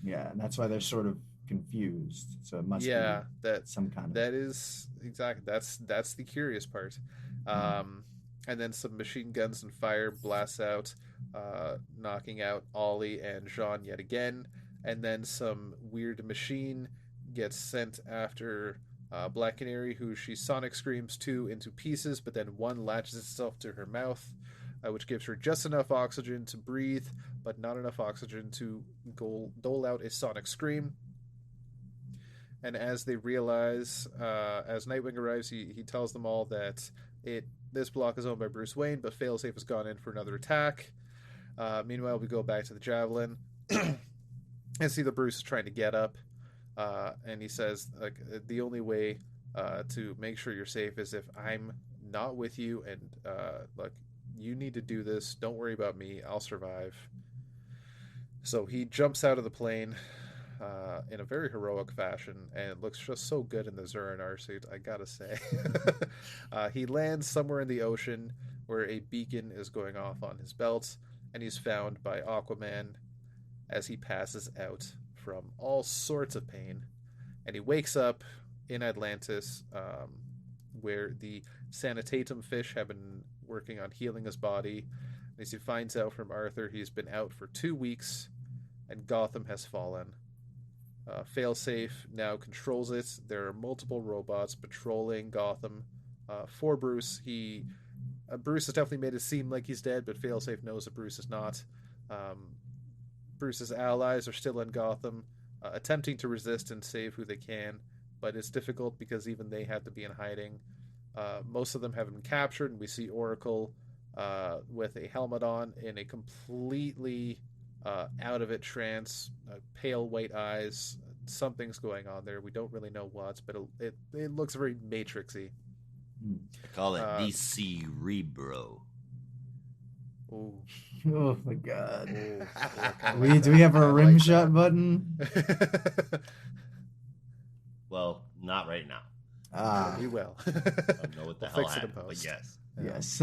Yeah, and that's why they're sort of confused. So it must be that some kind of... That is exactly that's the curious part. And then some machine guns and fire blasts out, knocking out Ollie and Jean yet again. And then some weird machine gets sent after Black Canary, who she sonic screams two into pieces, but then one latches itself to her mouth. which gives her just enough oxygen to breathe, but not enough oxygen to dole out a sonic scream. And as they realize, as Nightwing arrives, he tells them all that this block is owned by Bruce Wayne, but Failsafe has gone in for another attack. Meanwhile, we go back to the Javelin and see that Bruce is trying to get up. And he says, like, the only way to make sure you're safe is if I'm not with you, and like, you need to do this. Don't worry about me. I'll survive. So he jumps out of the plane in a very heroic fashion, and it looks just so good in the Zur-En-Arr suit, I gotta say. He lands somewhere in the ocean where a beacon is going off on his belt, and he's found by Aquaman as he passes out from all sorts of pain. And he wakes up in Atlantis, where the Sanitatum fish have been working on healing his body. And as he finds out from Arthur, he's been out for 2 weeks, and Gotham has fallen. Failsafe now controls it. There are multiple robots patrolling Gotham for Bruce. Bruce has definitely made it seem like he's dead, but Failsafe knows that Bruce is not. Bruce's allies are still in Gotham, attempting to resist and save who they can, but it's difficult because even they have to be in hiding. Most of them have been captured, and we see Oracle with a helmet on in a completely out of it trance, pale white eyes. Something's going on there. We don't really know what, but it looks very Matrixy. I call it DC Rebro. Ooh. Oh my god. Ooh, Do we have a rim shot button? Well, not right now. We will. I don't know what the hell Fix it in happened, but post. yes. Yes.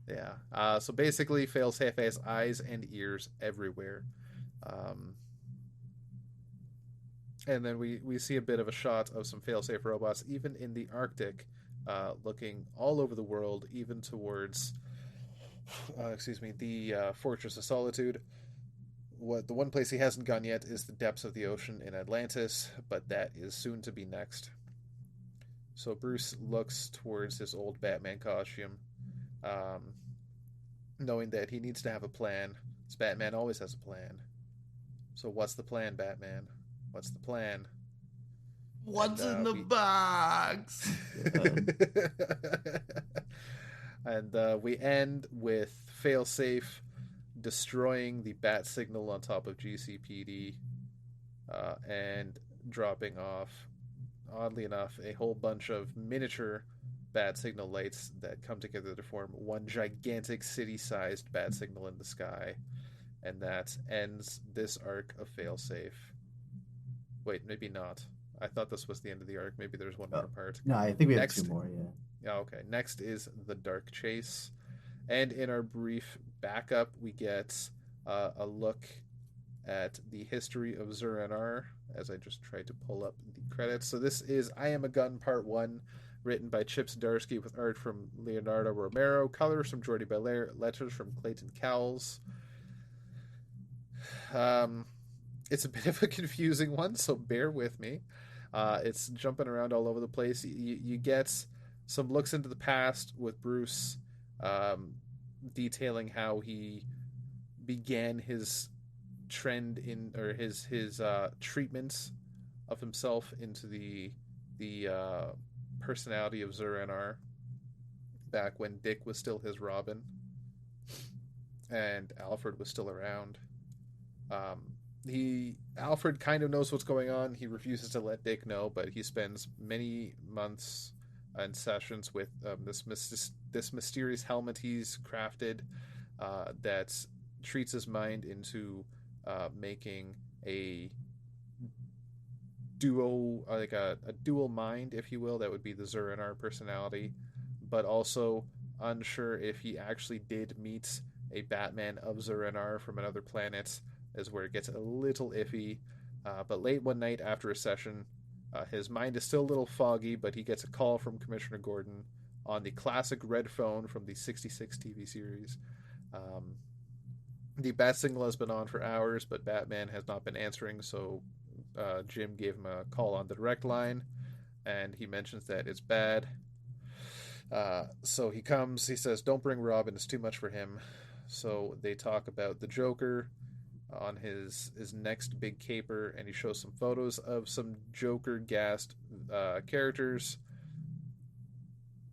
Yeah. So basically, Failsafe has eyes and ears everywhere. And then we see a bit of a shot of some Failsafe robots, even in the Arctic, looking all over the world, even towards, the Fortress of Solitude. The one place he hasn't gone yet is the depths of the ocean in Atlantis, but that is soon to be next. So Bruce looks towards his old Batman costume, knowing that he needs to have a plan. Because Batman always has a plan. So what's the plan, Batman? What's the plan? What's in the box? And we end with Failsafe destroying the bat signal on top of GCPD and dropping off, oddly enough, a whole bunch of miniature bat signal lights that come together to form one gigantic city-sized bat signal in the sky. And that ends this arc of Failsafe. Wait, maybe not. I thought this was the end of the arc. Maybe there's one more part. No, I think we have 2 more, yeah. Yeah, okay. Next is The Dark Chase. And in our brief backup, we get a look at the history of Zur-En-Arr, as I just tried to pull up the credits. So this is I Am a Gun Part 1, written by Chip Zdarsky with art from Leonardo Romero, colors from Jordi Belair, letters from Clayton Cowles. It's a bit of a confusing one, so bear with me. It's jumping around all over the place. You get some looks into the past with Bruce, detailing how he began his trend his treatment of himself into the personality of Zur-En-Arr back when Dick was still his Robin and Alfred was still around. Alfred kind of knows what's going on. He refuses to let Dick know, but he spends many months and sessions with this mysterious helmet he's crafted that treats his mind into making a duo, like a dual mind, if you will. That would be the Zur-En-Arr personality, but also unsure if he actually did meet a Batman of Zur-En-Arr from another planet, is where it gets a little iffy. But late one night after a session, his mind is still a little foggy, but he gets a call from Commissioner Gordon on the classic red phone from the 66 TV series. The bat signal has been on for hours, but Batman has not been answering, so Jim gave him a call on the direct line, and he mentions that it's bad. So he comes, he says, "Don't bring Robin, it's too much for him." So they talk about the Joker on his next big caper, and he shows some photos of some Joker gassed characters.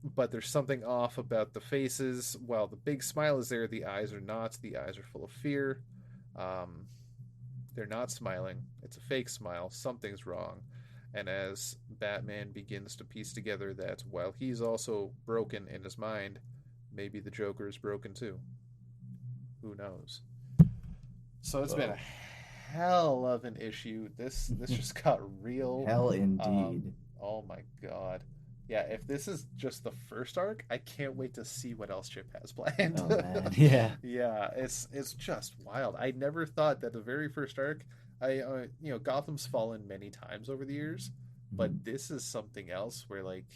But there's something off about the faces. While the big smile is there, the eyes are not. The eyes are full of fear. Um, they're not smiling. It's a fake smile. Something's wrong. And as Batman begins to piece together that while he's also broken in his mind, maybe the Joker is broken too. Who knows? So it's been a Whoa. hell of an issue. This just got real. Hell Um, indeed. oh my god. Yeah, if this is just the first arc, I can't wait to see what else Chip has planned. Oh man. Yeah. Yeah, it's just wild. I never thought that the very first arc, Gotham's fallen many times over the years, but Mhm. this is something else where like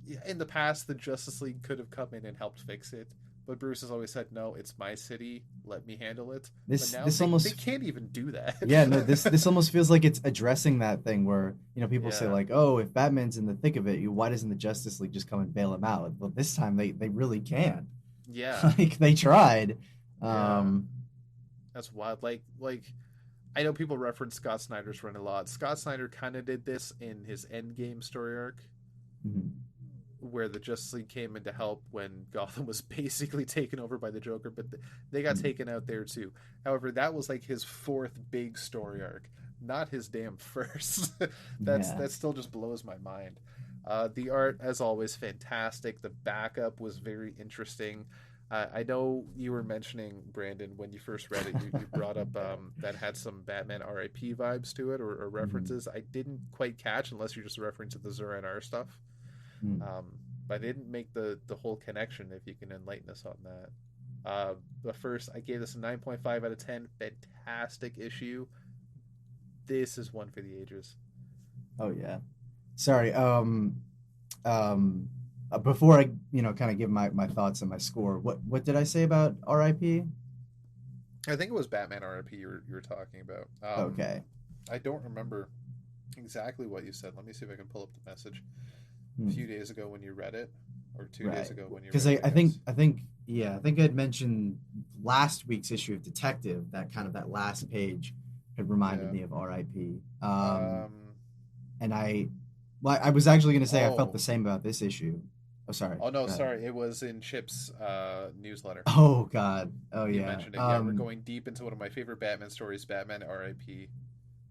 yeah, in the past the Justice League could have come in and helped fix it, but Bruce has always said, "No, it's my city. Let me handle it." But now This they almost can't even do that. yeah, no, this almost feels like it's addressing that thing where, people say Yeah. like, "Oh, if Batman's in the thick of it, why doesn't the Justice League just come and bail him out?" Well, this time they really can. Yeah. Like they tried. Yeah. Um, That's wild. Like I know people reference Scott Snyder's run a lot. Scott Snyder kind of did this in his Endgame story arc, mhm, where the Justice League came in to help when Gotham was basically taken over by the Joker, but they got mhm. taken out there too. However, that was like his fourth big story arc, not his damn first. Yeah. That still just blows my mind. The art, as always, fantastic. The backup was very interesting. I know you were mentioning, Brandon, when you first read it, you brought up that had some Batman RIP vibes to it, or Mhm, references. I didn't quite catch unless you're just referring to the Zura and R stuff. mhm. Um, but I didn't make the whole connection. If you can enlighten us on that. But first, I gave this a 9.5 out of 10. Fantastic issue. This is one for the ages. Oh yeah. Sorry. Um, Before I, kind of give my thoughts and my score, what did I say about RIP? I think it was Batman RIP you were talking about. Okay. I don't remember exactly what you said. Let me see if I can pull up the message a Hmm. few days ago when you read it, or 2 days Right. ago when you Because read it, I guess. I think I'd mentioned last week's issue of Detective, that kind of that last page had reminded Yeah. me of RIP. Um. And I was actually going to say I felt the Oh. same about this issue. Oh, sorry. Oh no, Go ahead. sorry. It was in Chip's newsletter. Oh God. Oh You yeah. mentioned it. Yeah, we're going deep into one of my favorite Batman stories, Batman R.I.P.,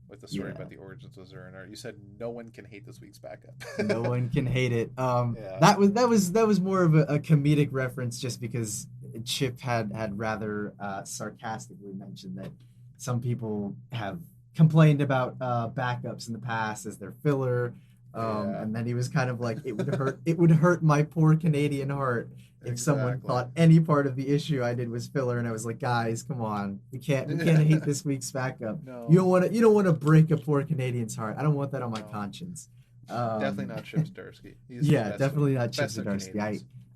with the story Yeah. about the origins of Zerner. You said no one can hate this week's backup. No one can hate it. Yeah. That was more of a comedic reference, just because Chip had rather sarcastically mentioned that some people have complained about backups in the past as their filler, Yeah. and then he was kind of like, it would hurt my poor Canadian heart if someone Exactly. thought any part of the issue I did was filler, and I was like, guys, come on, we can't hate this week's backup. No. You don't want to break a poor Canadian's heart. I don't want that on my No. conscience. Definitely Um, not Chip Zdarsky. He's the yeah, best of definitely not Chip best of Zdarsky.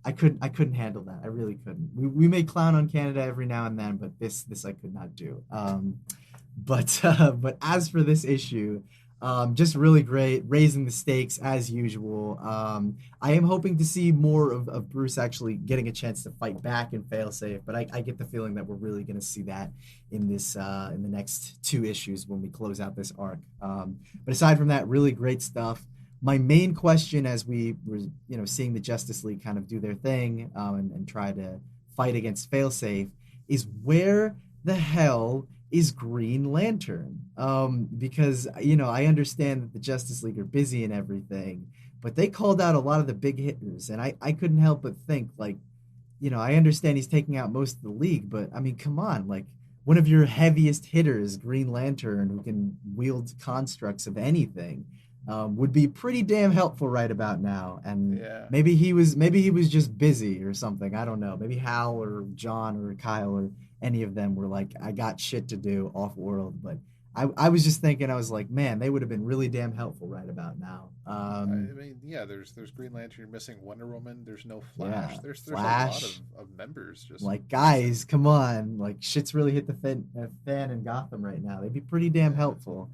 I Canadians. I couldn't handle that. I really couldn't. We may clown on Canada every now and then, but this I could not do. But as for this issue, just really great, raising the stakes as usual. I am hoping to see more of Bruce actually getting a chance to fight back and fail safe, but I get the feeling that we're really going to see that in the next two issues when we close out this arc. But aside from that, really great stuff. My main question, as we were seeing the Justice League kind of do their thing, and try to fight against failsafe, is where the hell is Green Lantern? Because I understand that the Justice League are busy and everything, but they called out a lot of the big hitters, and I couldn't help but think, like, I understand he's taking out most of the league, but I mean, come on, like, one of your heaviest hitters, Green Lantern, who can wield constructs of anything, would be pretty damn helpful right about now. And Yeah. maybe he was just busy or something. I don't know. Maybe Hal or John or Kyle or any of them were like, I got shit to do off world. But I was just thinking, I was like, man, they would have been really damn helpful right about now. I mean, yeah. There's Green Lantern. You're missing Wonder Woman. There's no Flash. Yeah, There's a lot Flash. of members just Like, missing. guys, come on. Like, shit's really hit the fan in Gotham right now. They'd be pretty damn Yeah. helpful.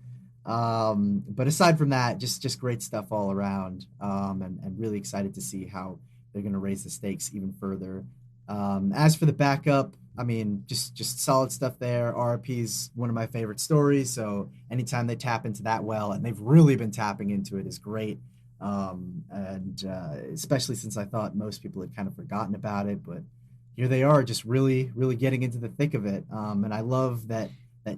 But aside from that, just great stuff all around, and really excited to see how they're going to raise the stakes even further. As for the backup, I mean, just solid stuff there. RP is one of my favorite stories, so anytime they tap into that well, and they've really been tapping into it, is great. And especially since I thought most people had kind of forgotten about it, but here they are, just really getting into the thick of it. And I love that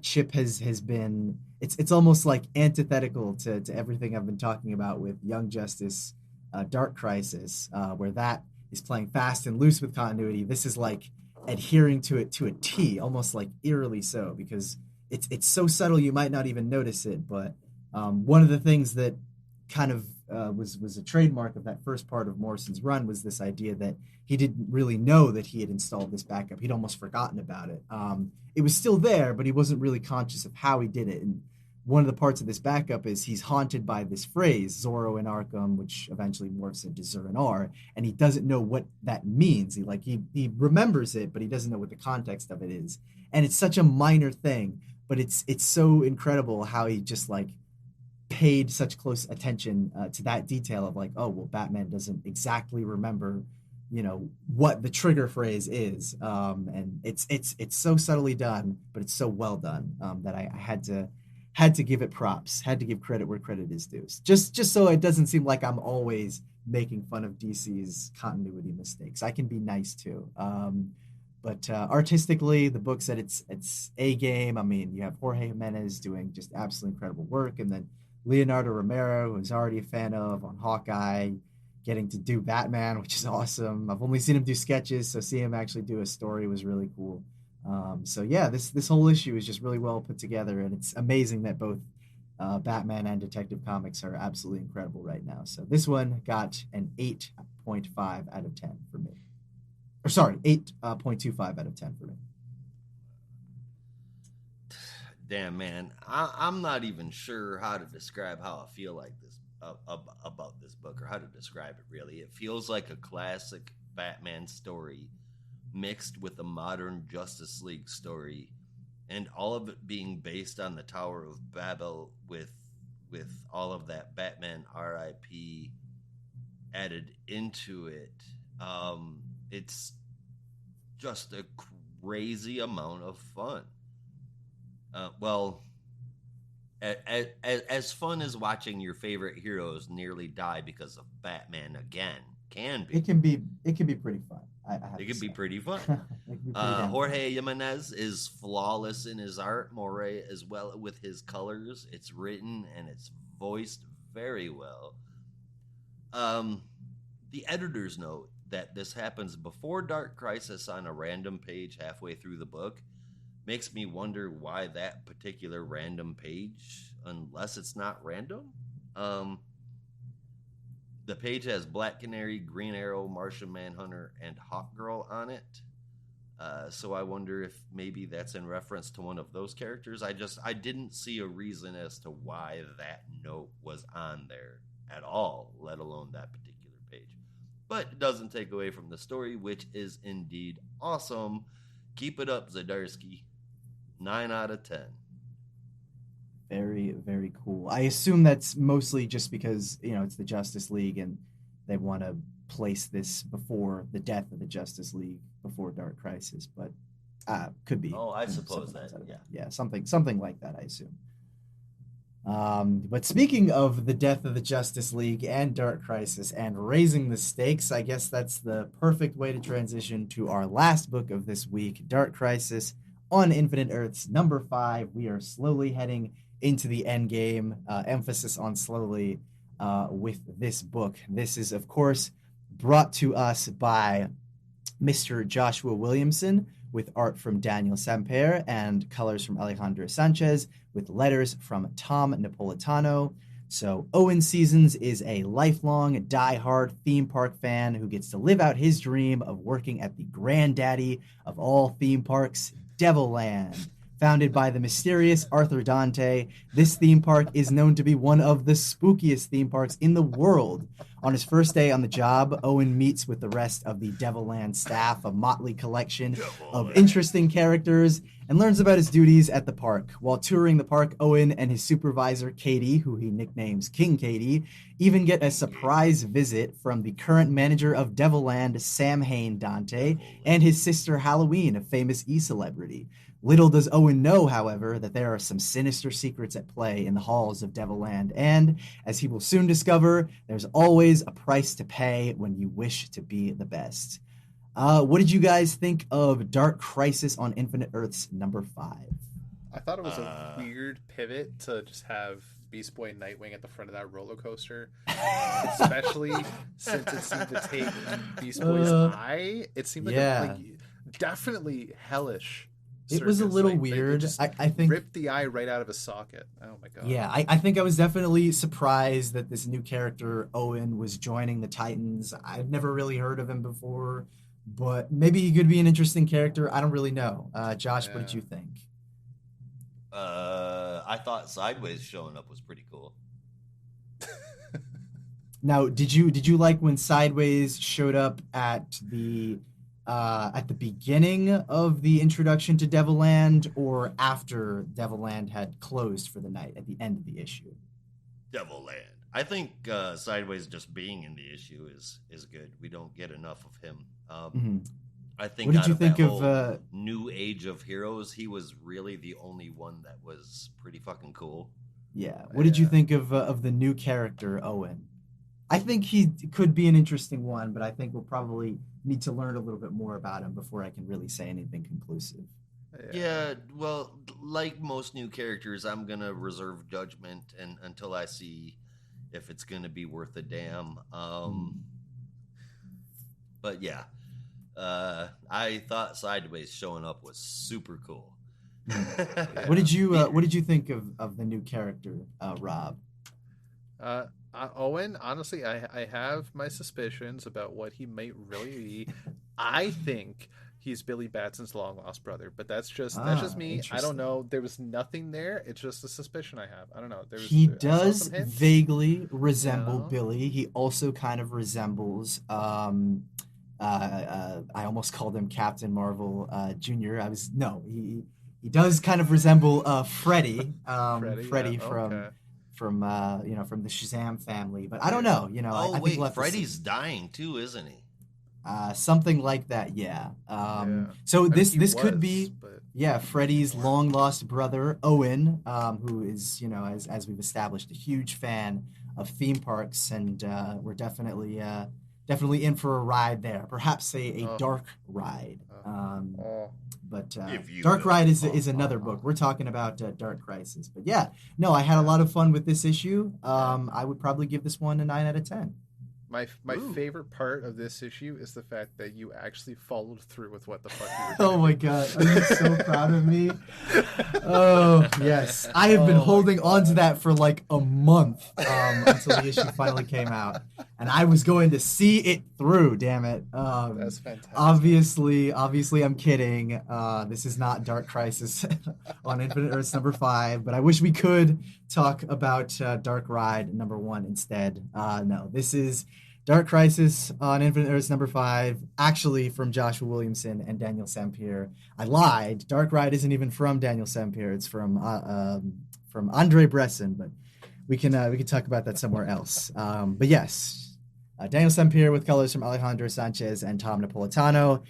Chip has been. It's almost like antithetical to everything I've been talking about with Young Justice, Dark Crisis, where that is playing fast and loose with continuity. This is like adhering to it to a T, almost like eerily so, because it's so subtle you might not even notice it. But one of the things that kind of was a trademark of that first part of Morrison's run was this idea that he didn't really know that he had installed this backup. He'd almost forgotten about it. It was still there, but he wasn't really conscious of how he did it. And one of the parts of this backup is he's haunted by this phrase, Zorro in Arkham, which eventually morphs into Zur-En-Arr, and he doesn't know what that means. He remembers it, but he doesn't know what the context of it is. And it's such a minor thing, but it's so incredible how he just like paid such close attention to that detail of like, oh well, Batman doesn't exactly remember, what the trigger phrase is, and it's so subtly done, but it's so well done, that I had to give it props, had to give credit where credit is due, just so it doesn't seem like I'm always making fun of DC's continuity mistakes. I can be nice too. But artistically, the book's at its A game. I mean, you have Jorge Jimenez doing just absolutely incredible work, and then Leonardo Romero, who's already a fan of on Hawkeye, getting to do Batman, which is awesome. I've only seen him do sketches, so seeing him actually do a story was really cool. So yeah, this whole issue is just really well put together, and it's amazing that both Batman and Detective Comics are absolutely incredible right now. So this one got an 8.5 out of 10 for me. Or sorry, 8.25 out of 10 for me. Damn, man, I'm not even sure how to describe how I feel like this about this book, or how to describe it. Really, it feels like a classic Batman story mixed with a modern Justice League story, and all of it being based on the Tower of Babel, with all of that Batman RIP added into it. It's just a crazy amount of fun. Well, as fun as watching your favorite heroes nearly die because of Batman again can be. It can be pretty fun. It can be pretty fun. Fun. Jorge Jimenez is flawless in his art. Moray as well with his colors. It's written and it's voiced very well. The editors note that this happens before Dark Crisis on a random page halfway through the book. Makes me wonder why that particular random page, unless it's not random. The page has Black Canary, Green Arrow, Martian Manhunter, and Hawkgirl on it. So I wonder if maybe that's in reference to one of those characters. I didn't see a reason as to why that note was on there at all, let alone that particular page. But it doesn't take away from the story, which is indeed awesome. Keep it up, Zdarsky. 9 out of 10. Very, very cool. I assume that's mostly just because, it's the Justice League and they want to place this before the death of the Justice League, before Dark Crisis, but could be. Oh, I suppose that, yeah. Yeah, something like that, I assume. But speaking of the death of the Justice League and Dark Crisis and raising the stakes, I guess that's the perfect way to transition to our last book of this week, Dark Crisis on Infinite Earths, number 5. We are slowly heading into the end game. Emphasis on slowly with this book. This is, of course, brought to us by Mr. Joshua Williamson, with art from Daniel Samper and colors from Alejandro Sanchez, with letters from Tom Napolitano. So Owen Seasons is a lifelong, die-hard theme park fan who gets to live out his dream of working at the granddaddy of all theme parks, Devilland. Founded by the mysterious Arthur Dante, this theme park is known to be one of the spookiest theme parks in the world. On his first day on the job, Owen meets with the rest of the Devilland staff, a motley collection of interesting characters, and learns about his duties at the park. While touring the park, Owen and his supervisor, Katie, who he nicknames King Katie, even get a surprise visit from the current manager of Devilland, Sam Hain Dante, and his sister Halloween, a famous e-celebrity. Little does Owen know, however, that there are some sinister secrets at play in the halls of Devilland, and, as he will soon discover, there's always a price to pay when you wish to be the best. What did you guys think of Dark Crisis on Infinite Earths #5? I thought it was a weird pivot to just have Beast Boy and Nightwing at the front of that roller coaster, especially since it seemed to take Beast Boy's eye. It seemed like, definitely hellish. It was a little weird. I think ripped the eye right out of a socket. Oh my god. Yeah, I think I was definitely surprised that this new character Owen was joining the Titans. I'd never really heard of him before, but maybe he could be an interesting character. I don't really know. Josh, what did you think? I thought Sideways showing up was pretty cool. Now, did you like when Sideways showed up at the beginning of the introduction to Devilland, or after Devilland had closed for the night at the end of the issue? Devilland. I think Sideways just being in the issue is good. We don't get enough of him. I think. What did you think of New Age of Heroes? He was really the only one that was pretty fucking cool. Yeah. What did you think of the new character Owen? I think he could be an interesting one, but I think we'll probably need to learn a little bit more about him before I can really say anything conclusive. Yeah, well, like most new characters, I'm going to reserve judgment until I see if it's going to be worth a damn. But yeah, I thought Sideways showing up was super cool. What did you think of the new character, Rob? Owen, honestly, I have my suspicions about what he might really be. I think he's Billy Batson's long lost brother, but that's just me. I don't know. There was nothing there. It's just a suspicion I have. I don't know. He does vaguely resemble Billy. He also kind of resembles. I almost called him Captain Marvel Jr. He does kind of resemble Freddy. Freddy from the Shazam family, but I don't know. I think Freddy's dying too, isn't he? Something like that, yeah. So this could be, Freddy's long lost brother Owen, who is, as we've established, a huge fan of theme parks, and we're definitely in for a ride there. Perhaps a dark ride. But Dark Ride is another book. We're talking about Dark Crisis. But I had a lot of fun with this issue. I would probably give this one a 9 out of 10. My favorite part of this issue is the fact that you actually followed through with what the fuck you were doing. Oh my god, are you so proud of me? Oh, yes. I have been holding on to that for like a month until the issue finally came out. And I was going to see it through, damn it. That's fantastic. Obviously, I'm kidding. This is not Dark Crisis on Infinite Earths #5, but I wish we could talk about Dark Ride #1 instead. No, this is Dark Crisis on Infinite Earths #5, actually from Joshua Williamson and Daniel Sampier. I lied. Dark Ride isn't even from Daniel Sampier. It's from Andre Bresson, but we can talk about that somewhere else. But yes, Daniel Sampier with colors from Alejandro Sanchez and Tom Napolitano.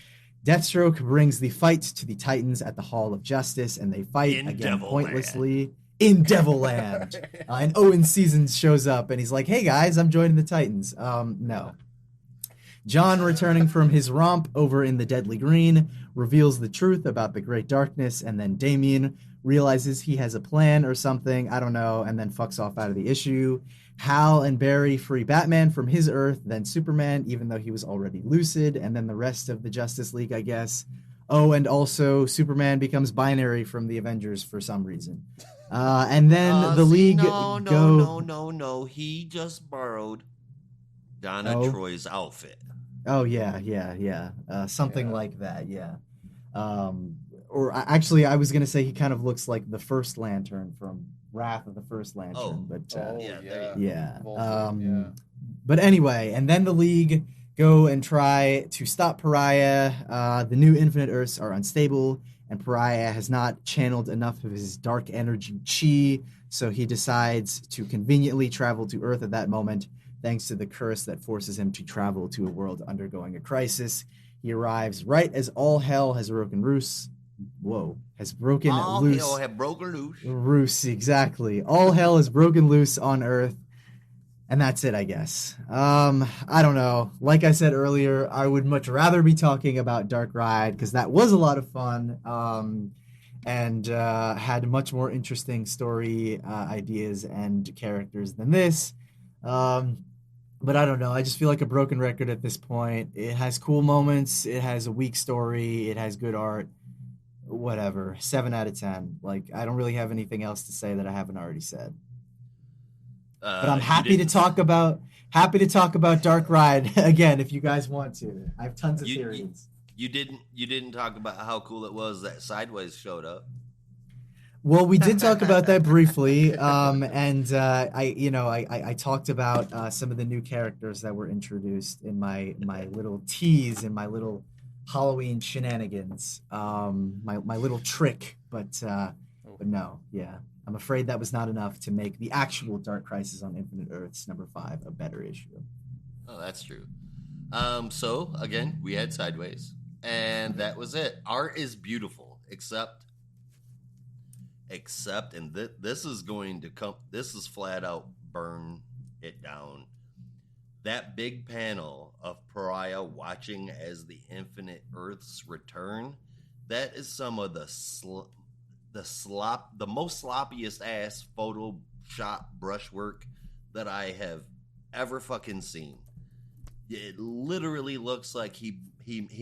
Deathstroke brings the fight to the Titans at the Hall of Justice, and they fight again pointlessly in Devilland. And Owen Seasons shows up, and he's like, "Hey guys, I'm joining the Titans." No. John, returning from his romp over in the Deadly Green, reveals the truth about the Great Darkness, and then Damien realizes he has a plan or something, I don't know, and then fucks off out of the issue. Hal and Barry free Batman from his Earth, then Superman, even though he was already lucid, and then the rest of the Justice League, I guess. Oh, and also Superman becomes binary from the Avengers for some reason. And then the League No. He just borrowed Donna Troy's outfit. Oh, yeah. Something like that, yeah. Or actually, I was going to say he kind of looks like the First Lantern from Wrath of the First Lantern. But anyway, and then the League go and try to stop Pariah. The new Infinite Earths are unstable, and Pariah has not channeled enough of his dark energy chi, so he decides to conveniently travel to Earth at that moment, thanks to the curse that forces him to travel to a world undergoing a crisis. He arrives right as all hell has broken loose. Whoa, has broken All hell loose. have broken loose. Loose, exactly. All hell is broken loose on Earth, and that's it, I guess. I don't know. Like I said earlier, I would much rather be talking about Dark Ride because that was a lot of fun. And had much more interesting story ideas and characters than this. Um, but I don't know. I just feel like a broken record at this point. It has cool moments. It has a weak story. It has good art. Whatever. 7 out of 10. Like I don't really have anything else to say that I haven't already said. But I'm You didn't. happy to talk about Dark Ride again if you guys want to. I have tons of You, theories. you didn't talk about how cool it was that Sideways showed up. Well, we did talk about that briefly, and I talked about some of the new characters that were introduced in my little tease in my little Halloween shenanigans, my little trick. But no, yeah, I'm afraid that was not enough to make the actual Dark Crisis on Infinite Earths #5 a better issue. Oh, that's true. So again, we had Sideways, and that was it. Art is beautiful, except, and this is going to come. This is flat out burn it down. That big panel of Pariah watching as the Infinite Earths return. That is some of the most sloppiest ass Photoshop brushwork that I have ever fucking seen. It literally looks like he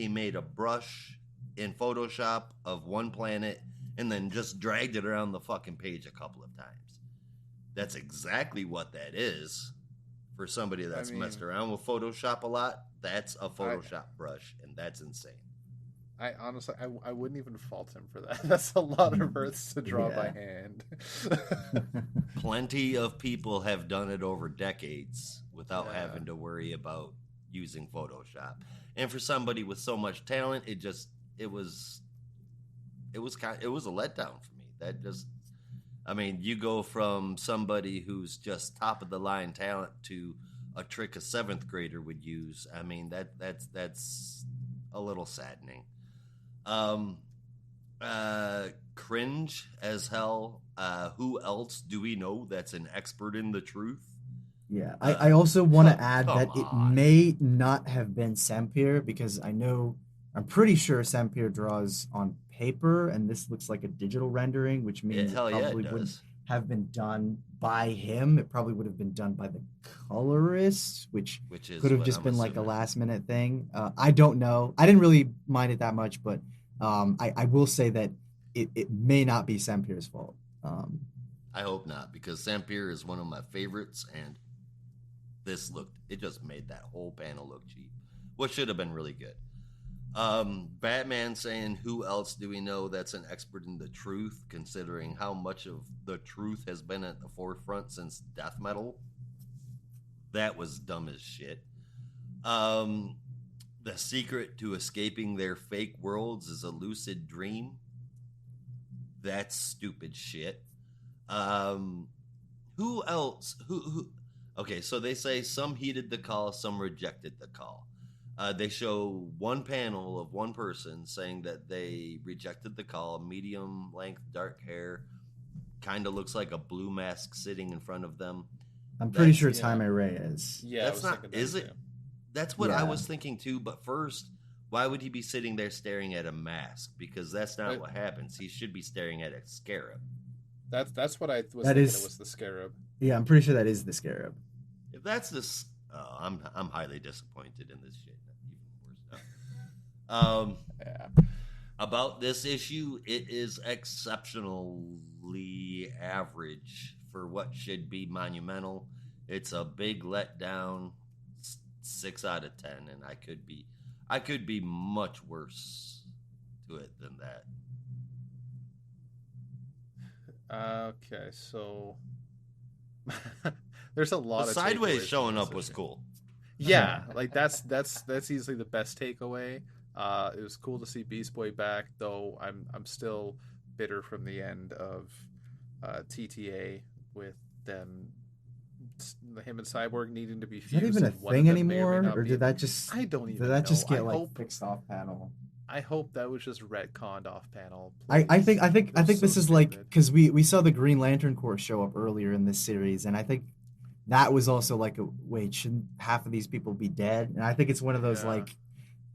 made a brush in Photoshop of one planet and then just dragged it around the fucking page a couple of times. That's exactly what that is. For somebody that's messed around with Photoshop a lot, that's a Photoshop brush, and that's insane. I honestly, I wouldn't even fault him for that. That's a lot of Earths to draw by hand. Plenty of people have done it over decades without having to worry about using Photoshop. And for somebody with so much talent, it was a letdown for me. That just, I mean, you go from somebody who's just top of the line talent to a trick a seventh grader would use. I mean, that's a little saddening. Cringe as hell. Who else do we know that's an expert in the truth? Yeah, I also want to add come that it on. may not have been Sampier because I'm pretty sure Sampier draws on paper, and this looks like a digital rendering, which means it Hell yeah, probably it wouldn't does. have been done by him. It probably would have been done by the colorist, which Which is could have what just I'm been like a assuming. last minute thing. I don't know. I didn't really mind it that much, but I will say that it may not be Sampier's fault. I hope not, because Sampier is one of my favorites, and it just made that whole panel look cheap. What should have been really good. Batman saying, who else do we know that's an expert in the truth, considering how much of the truth has been at the forefront since death metal? That was dumb as shit. The secret to escaping their fake worlds is a lucid dream. That's stupid shit. Who else? Who? Okay, so they say some heeded the call, some rejected the call. They show one panel of one person saying that they rejected the call. Medium length, dark hair, kind of looks like a blue mask sitting in front of them. I'm pretty sure Time Ray is. Yeah, that's not. Is it? That's what I was thinking too. But first, why would he be sitting there staring at a mask? Because that's not what happens. He should be staring at a scarab. That's what I was thinking. It was the scarab. Yeah, I'm pretty sure that is the scarab. If that's this, I'm highly disappointed in this shit. Even worse stuff. About this issue, it is exceptionally average for what should be monumental. It's a big letdown, 6 out of 10, and I could be much worse to it than that. Okay, so there's a lot of Sideways showing up was cool. Yeah, like that's easily the best takeaway. It was cool to see Beast Boy back, though I'm still bitter from the end of TTA with them, him and Cyborg needing to be Is that fused, even a and one of thing them may or may anymore, not or be. I don't did even that know. just get like fixed off panel? I hope that was just retconned off panel. I Please. think I think It I was think so this is like stupid. because we saw the Green Lantern Corps show up earlier in this series, and I think that was also like a wait, shouldn't half of these people be dead? And I think it's one of those Yeah. like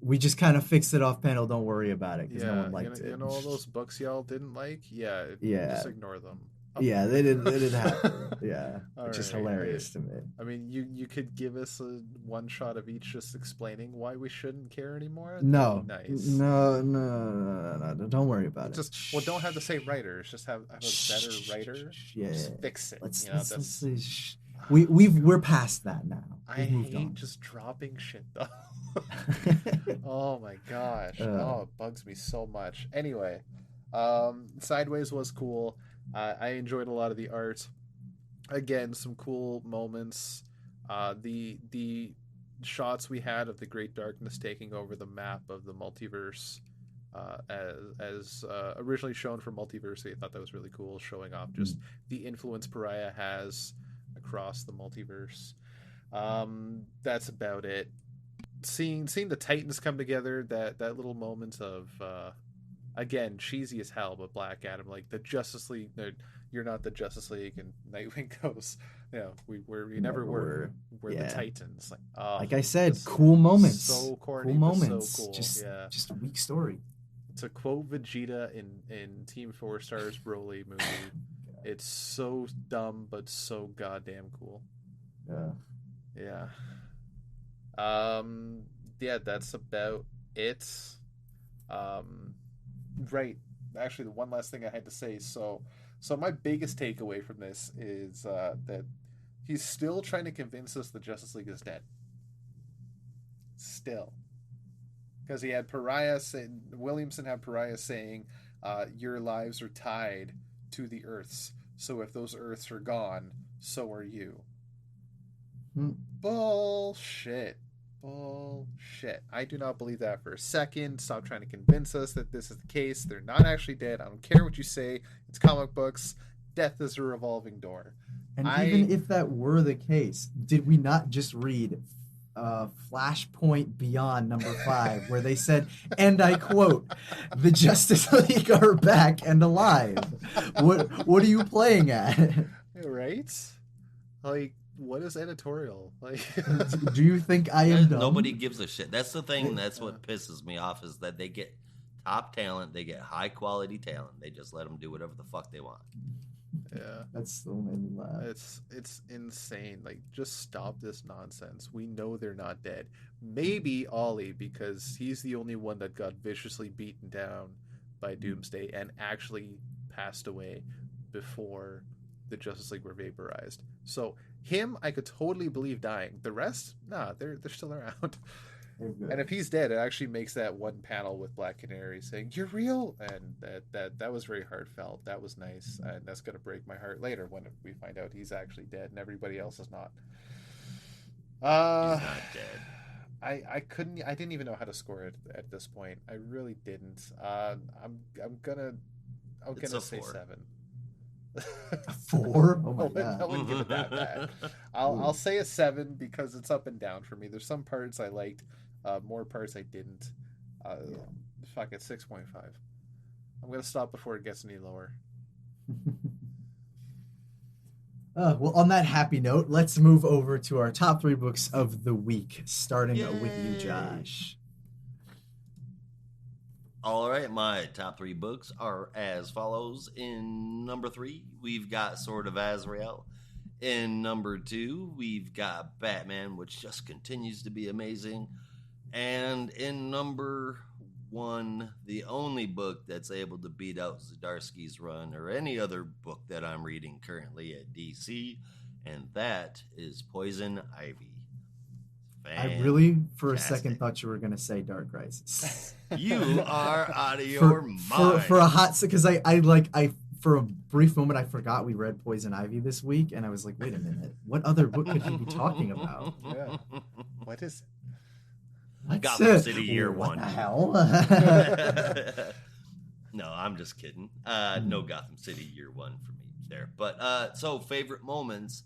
we just kind of fixed it off panel, don't worry about it because no Yeah, one liked you it. know all those books y'all didn't like? Yeah, Yeah, just ignore them. Oh. yeah, they did happen. Yeah, All it's just right. hilarious to me. I mean, you could give us a one shot of each just explaining why we shouldn't care anymore. That'd be No, nice. no, don't worry about it. Just well, don't have the same writers. Just have a better writer. Yeah, Just fix it. let's You know, that's. we're past that now. I We've moved hate on. just dropping shit though. Oh my gosh. Oh, it bugs me so much. Anyway, Sideways was cool. I enjoyed a lot of the art. Again, some cool moments. The shots we had of the Great Darkness taking over the map of the multiverse, as originally shown for Multiversity, I thought that was really cool, showing off just the influence Pariah has across the multiverse. That's about it. Seeing the Titans come together, that little moment of again, cheesy as hell, but Black Adam, like the Justice League. You're not the Justice League, and Nightwing goes, we never were. We're the Titans. Like, oh, like I said, just cool moments, so corny, cool but moments. so cool. Yeah. Just a weak story. To quote Vegeta in Team Four Stars Broly movie, it's so dumb but so goddamn cool. Yeah. Yeah. Yeah, that's about it. Right. Actually, the one last thing I had to say. So my biggest takeaway from this is that he's still trying to convince us the Justice League is dead. Still, because he had Pariah saying, Williamson had Pariah saying, "Your lives are tied to the Earths. So if those Earths are gone, so are you." Bullshit. Bullshit. I do not believe that for a second. Stop trying to convince us that this is the case. They're not actually dead. I don't care what you say. It's comic books. Death is a revolving door. And even if that were the case, did we not just read Flashpoint Beyond #5, where they said, and I quote, "The Justice League are back and alive"? What are you playing at? Right? Like, what is editorial? Like, do you think I am dumb? Nobody gives a shit. That's the thing. That's what pisses me off is that they get top talent. They get high quality talent. They just let them do whatever the fuck they want. Yeah, that's still made me laugh. It's insane. Like, just stop this nonsense. We know they're not dead. Maybe Ollie, because he's the only one that got viciously beaten down by Doomsday and actually passed away before the Justice League were vaporized. So him, I could totally believe dying. The rest, nah, they're still around. And if he's dead, it actually makes that one panel with Black Canary saying, "You're real," and that was very heartfelt. That was nice, and that's gonna break my heart later when we find out he's actually dead and everybody else is not. He's not dead. I didn't even know how to score it at this point. I really didn't. I'm gonna say 4. 7. A 4? Oh my god! I wouldn't give it that bad. I'll say a 7 because it's up and down for me. There's some parts I liked, more parts I didn't. Fuck it, 6.5. I'm gonna stop before it gets any lower. Well, on that happy note, let's move over to our top 3 books of the week, starting with you, Josh. All right, my top 3 books are as follows. In number 3, we've got Sword of Azrael. In number 2, we've got Batman, which just continues to be amazing. And in number 1, the only book that's able to beat out Zdarsky's run or any other book that I'm reading currently at DC, and that is Poison Ivy. I really, for a second, thought you were going to say Dark Crisis. You are out of your mind. For a hot second, because I for a brief moment, I forgot we read Poison Ivy this week, and I was like, wait a minute, what other book could he be talking about? Yeah. What is Gotham City Year What One. the hell? No, I'm just kidding. No Gotham City Year One for me there. But so favorite moments.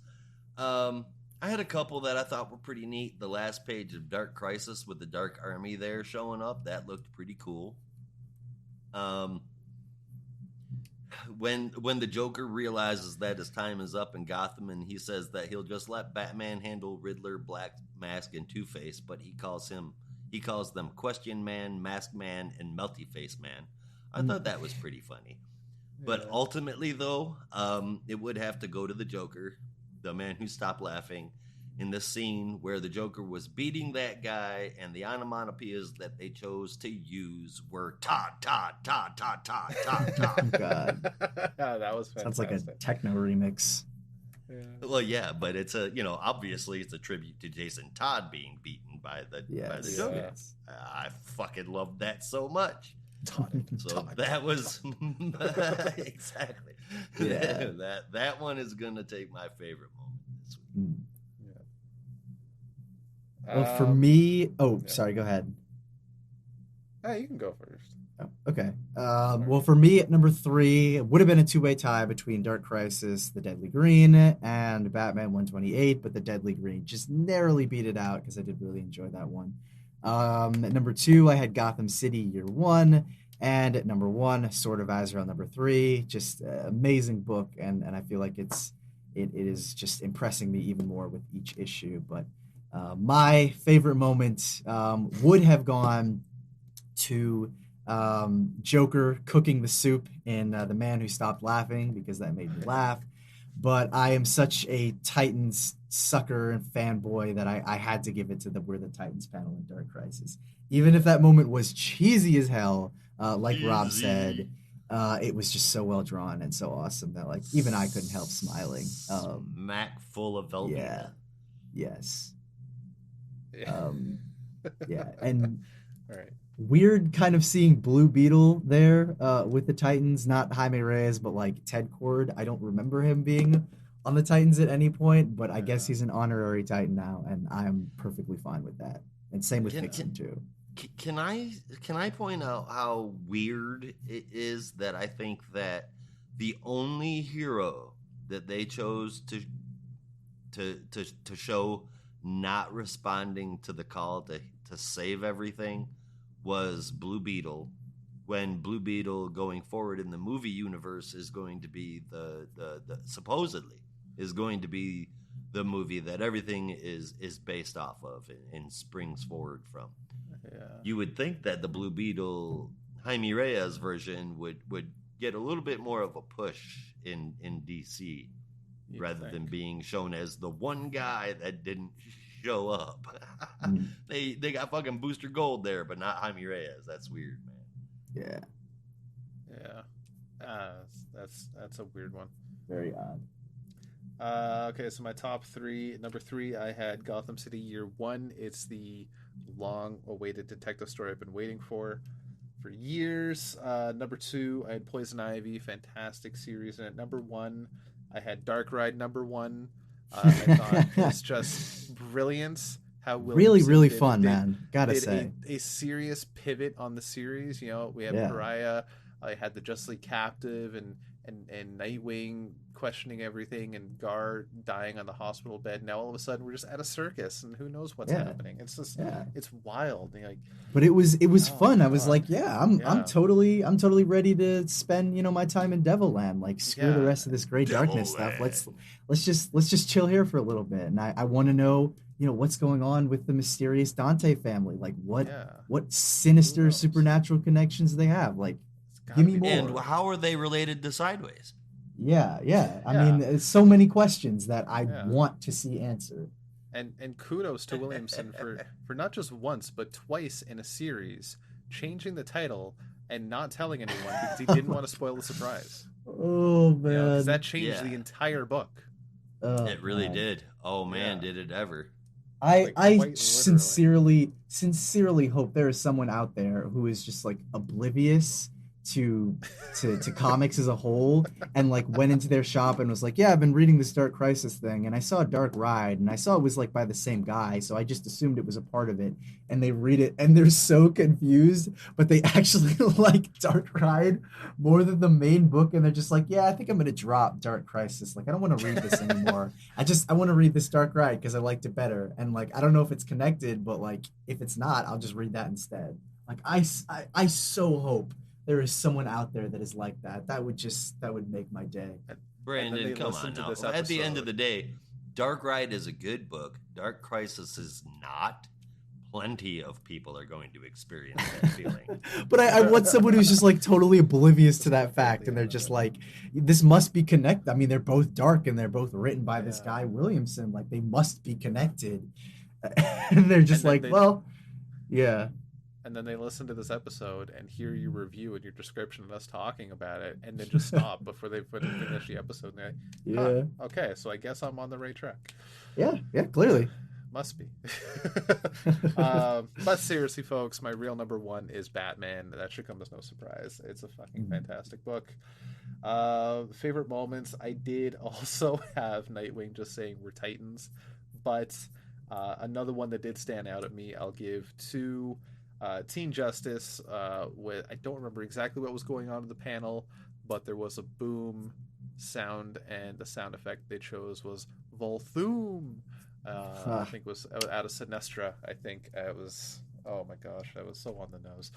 I had a couple that I thought were pretty neat. The last page of Dark Crisis with the Dark Army there showing up, that looked pretty cool. When the Joker realizes that his time is up in Gotham, and he says that he'll just let Batman handle Riddler, Black Mask, and Two-Face, but he calls them Question Man, Mask Man, and Melty Face Man. I thought that was pretty funny. But ultimately, though, it would have to go to the Joker, the man who stopped laughing, in the scene where the Joker was beating that guy, and the onomatopoeias that they chose to use were Todd, Todd, Todd, Todd, Todd, Todd, Oh, Todd. God. that was fantastic. Sounds like a techno remix. Yeah. Well, yeah, but it's obviously it's a tribute to Jason Todd being beaten by the Joker. I fucking loved that so much. So that was exactly. Yeah. that one is gonna take my favorite moment this week. Well, for me, sorry, go ahead. Hey, you can go first. Oh, okay. Well, for me, at number 3, it would have been a two-way tie between Dark Crisis, The Deadly Green, and Batman 128, but The Deadly Green just narrowly beat it out because I did really enjoy that one. At number 2, I had Gotham City Year 1, and at number 1, Sword of Azrael number 3. Just amazing book, and I feel like it is just impressing me even more with each issue. But my favorite moment would have gone to Joker cooking the soup in The Man Who Stopped Laughing, because that made me laugh. But I am such a Titans sucker and fanboy that I had to give it to the We're the Titans panel in Dark Crisis. Even if that moment was cheesy as hell, like Rob said, it was just so well drawn and so awesome that like even I couldn't help smiling. Smack full of Velveeta. Yeah. Yes. Yeah. And All right. weird kind of seeing Blue Beetle there with the Titans, not Jaime Reyes, but like Ted Cord. I don't remember him being on the Titans at any point, but I guess he's an honorary Titan now, and I'm perfectly fine with that. And same with Vixen too. Can I point out how weird it is that I think that the only hero that they chose to show not responding to the call to save everything was Blue Beetle, when Blue Beetle going forward in the movie universe is going to be the supposedly is going to be the movie that everything is based off of and springs forward from. Yeah. You would think that the Blue Beetle Jaime Reyes version would get a little bit more of a push in DC rather than being shown as the one guy that didn't show up. They got fucking Booster Gold there, but not Jaime Reyes. That's weird, man. Yeah. That's a weird one. Very odd. Okay, so my top 3. Number 3, I had Gotham City Year 1. It's the long-awaited detective story I've been waiting for years. Number 2, I had Poison Ivy, fantastic series. And at number 1, I had Dark Ride number 1. I thought it's just brilliant how Williamson really fun, man. Gotta say, a serious pivot on the series. You know, we had Pariah. I had the Justly Captive and Nightwing questioning everything, and Gar dying on the hospital bed. Now all of a sudden we're just at a circus, and who knows what's happening? It's just it's wild. Like, but it was fun. I was like, I'm totally ready to spend my time in Devilland. Like, screw the rest of this Great Darkness stuff. Let's just chill here for a little bit. And I want to know what's going on with the mysterious Dante family. Like, what sinister supernatural connections do they have? Like, give me more. And how are they related to Sideways? Yeah. I mean, there's so many questions that I want to see answered. And kudos to Williamson for not just once but twice in a series changing the title and not telling anyone because he didn't want to spoil the surprise. Oh man, because that changed the entire book. It really did. Oh man, did it ever? I sincerely hope there is someone out there who is just like oblivious to to comics as a whole, and like went into their shop and was like, yeah, I've been reading this Dark Crisis thing, and I saw Dark Ride, and I saw it was like by the same guy, so I just assumed it was a part of it. And they read it and they're so confused, but they actually like Dark Ride more than the main book, and they're just like, yeah, I think I'm gonna drop Dark Crisis. Like, I don't want to read this anymore. I want to read this Dark Ride because I liked it better. And like, I don't know if it's connected, but like, if it's not, I'll just read that instead. Like, I so hope there is someone out there that is like that. That would make my day. Brandon, come on now. At the end of the day, Dark Ride is a good book. Dark Crisis is not. Plenty of people are going to experience that feeling. But I want someone who's just like totally oblivious to that fact, and they're just like, this must be connected. I mean, they're both dark and they're both written by this guy Williamson. Like, they must be connected. And they're just like, well, yeah. And then they listen to this episode and hear your review and your description of us talking about it, and then just stop before they finish the episode. And they're like, huh, okay, so I guess I'm on the right track. Yeah, clearly. Must be. But seriously, folks, my real number one is Batman. That should come as no surprise. It's a fucking fantastic book. Favorite moments, I did also have Nightwing just saying we're Titans, but another one that did stand out at me, I'll give to Teen Justice. With, I don't remember exactly what was going on in the panel, but there was a boom sound, and the sound effect they chose was Volthoom. I think it was out of Sinestra. I think it was. Oh my gosh, that was so on the nose.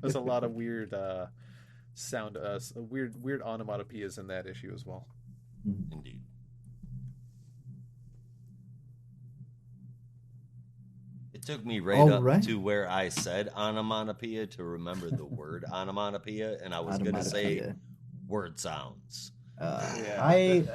There's a lot of weird sound, weird onomatopoeias in that issue as well. Indeed. It took me right to where I said onomatopoeia to remember the word onomatopoeia, and I was going to say word sounds. I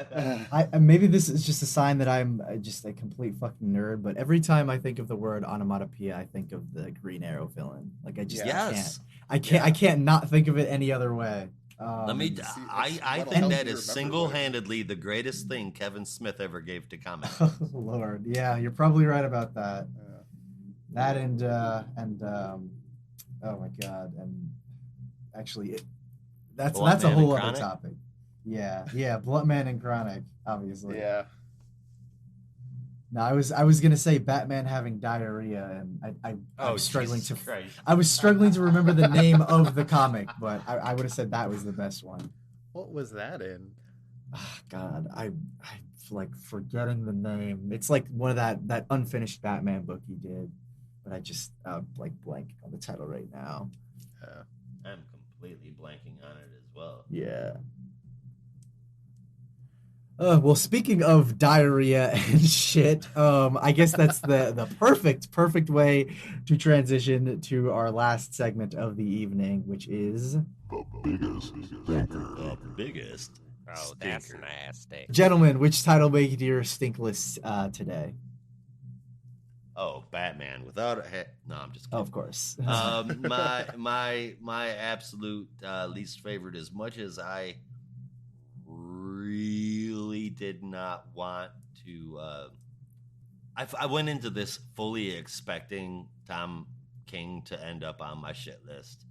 maybe this is just a sign that I'm just a complete fucking nerd, but every time I think of the word onomatopoeia, I think of the Green Arrow villain. Like, I just I can't not think of it any other way. I think that is single-handedly the greatest thing Kevin Smith ever gave to comics. Oh, Lord, yeah, you're probably right about that. That and oh my God, and actually, that's a whole other topic. Yeah, Bluntman and Chronic, obviously. Yeah. No, I was gonna say Batman having diarrhea, and I was struggling to remember the name of the comic, but I would have said that was the best one. What was that in? Oh, God, I like forgetting the name. It's like one of that unfinished Batman book he did, but I just like blanking on the title right now. I'm completely blanking on it as well. Yeah. Well, speaking of diarrhea and shit, I guess that's the perfect way to transition to our last segment of the evening, which is the biggest stinker. The biggest. Oh, that's nasty. Gentlemen, which title made it to your stink list today? Oh, Batman without a head. No, I'm just kidding. Oh, of course. My absolute least favorite, as much as I really did not want to. I went into this fully expecting Tom King to end up on my shit list,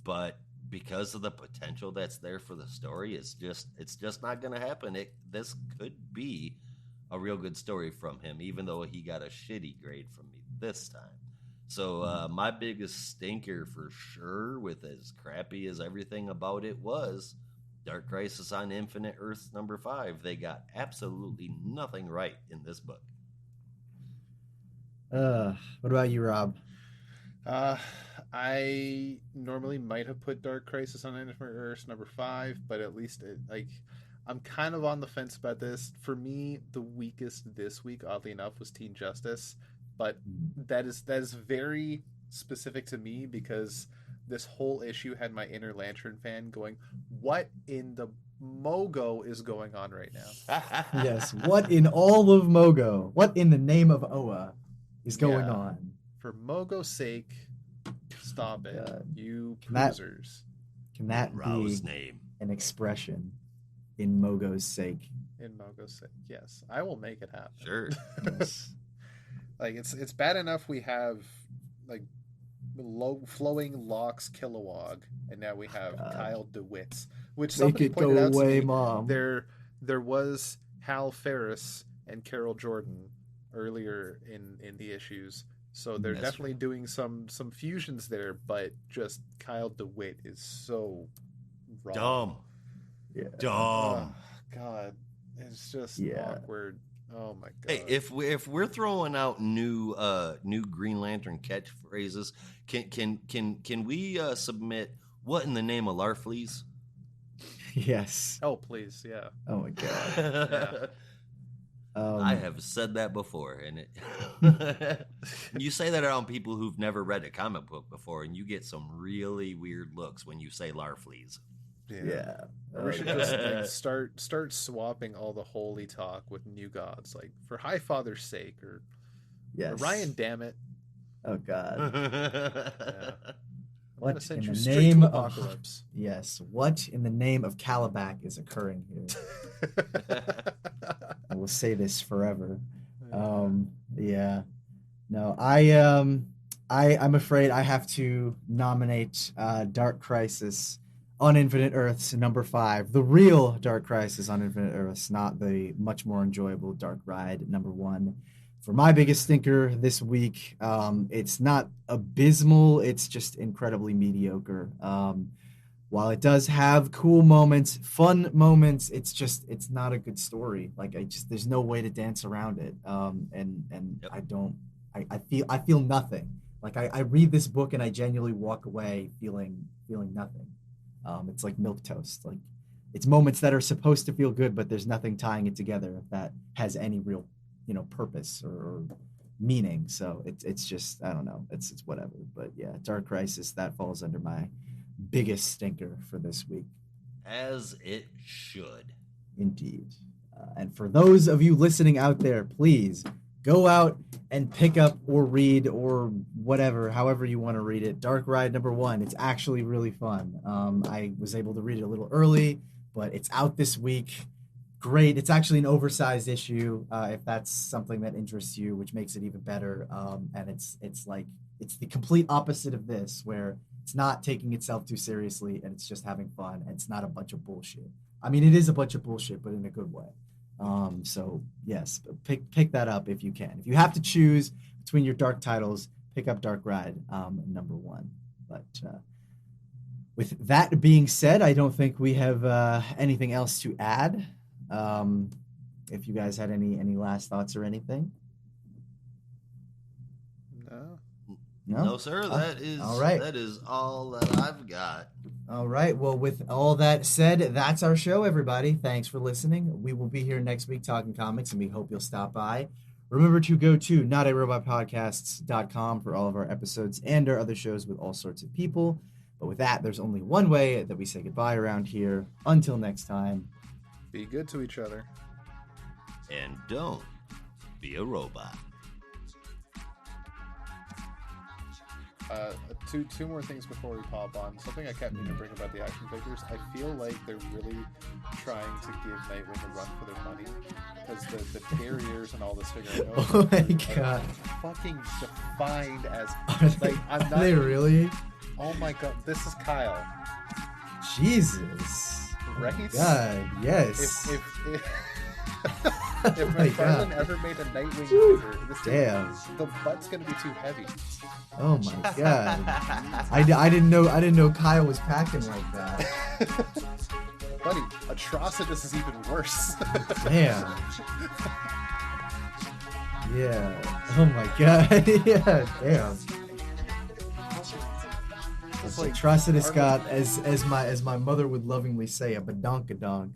but because of the potential that's there for the story, it's just not going to happen. This could be a real good story from him, even though he got a shitty grade from me this time. So my biggest stinker for sure, with as crappy as everything about it was, Dark Crisis on Infinite Earths number 5. They got absolutely nothing right in this book. What about you, Rob? I normally might have put Dark Crisis on Infinite Earths number 5, but at least I'm kind of on the fence about this. For me, the weakest this week, oddly enough, was Teen Justice, but that is very specific to me because this whole issue had my inner Lantern fan going, what in the Mogo is going on right now? Yes, what in all of Mogo? What in the name of Oa is going on? For Mogo's sake, stop it, you can posers. Can that Rao's be name? An expression in Mogo's sake? In Mogo's sake, yes. I will make it happen. Sure. Yes. Like, it's bad enough we have, like, Flowing Locks Kilowog, and now we have Kyle DeWitt, which Make somebody it go pointed out to away, me. Mom. There was Hal Ferris and Carol Jordan earlier in the issues, so they're That's definitely doing some fusions there. But just Kyle DeWitt is so wrong. Dumb. Yeah. Dumb. God, it's just Yeah. awkward. Oh my god. Hey, if we're throwing out new Green Lantern catchphrases, can we submit what in the name of Larfleeze? Yes. Oh please, yeah. Oh my god. I have said that before, and it you say that around people who've never read a comic book before, and you get some really weird looks when you say Larfleeze. Yeah. We should just like start swapping all the holy talk with new gods, like for High Father's sake, or Yes. Ryan, damn it. Oh god. Yeah. I'm What gonna send in you the straight name to of apocalypse. Yes. What in the name of Calabac is occurring here? I will say this forever. Yeah. No, I'm afraid I have to nominate Dark Crisis on Infinite Earths number 5, the real Dark Crisis on Infinite Earths, not the much more enjoyable Dark Ride number 1. For my biggest stinker this week, it's not abysmal, it's just incredibly mediocre. While it does have cool moments, fun moments, it's not a good story. Like there's no way to dance around it. And yep. I feel nothing. Like I read this book and I genuinely walk away feeling nothing. It's like milquetoast. Like it's moments that are supposed to feel good, but there's nothing tying it together that has any real, purpose or meaning. So it's just, I don't know. It's whatever. But yeah, Dark Crisis, that falls under my biggest stinker for this week. As it should. Indeed. And for those of you listening out there, please go out and pick up or read or whatever, however you want to read it. Dark Ride number 1. It's actually really fun. I was able to read it a little early, but it's out this week. Great. It's actually an oversized issue, if that's something that interests you, which makes it even better. And it's the complete opposite of this, where it's not taking itself too seriously and it's just having fun and it's not a bunch of bullshit. I mean, it is a bunch of bullshit, but in a good way. So yes, pick that up if you can. If you have to choose between your dark titles, pick up Dark Ride number 1. But with that being said, I don't think we have anything else to add. If you guys had any last thoughts or anything. No, sir. That is all right. That is all that I've got. All right. Well, with all that said, that's our show, everybody. Thanks for listening. We will be here next week talking comics, and we hope you'll stop by. Remember to go to notarobotpodcasts.com for all of our episodes and our other shows with all sorts of people. But with that, there's only one way that we say goodbye around here. Until next time. Be good to each other. And don't be a robot. Two more things before we pop on. Something I kept meaning to bring about the action figures. I feel like they're really trying to give Nightwing a run for their money, because the derriers and all this figure Oh my god! Fucking defined as I'm not. Are they really? Oh my god! This is Kyle. Jesus. Right? Oh god. Yes. If McFarlane ever made a Nightwing figure, the butt's gonna be too heavy. Oh my god! I didn't know Kyle was packing like that. Buddy, Atrocitus is even worse. Damn. Yeah. Oh my god. Yeah. Damn. It's like Atrocitus got, as my mother would lovingly say, a badonkadonk.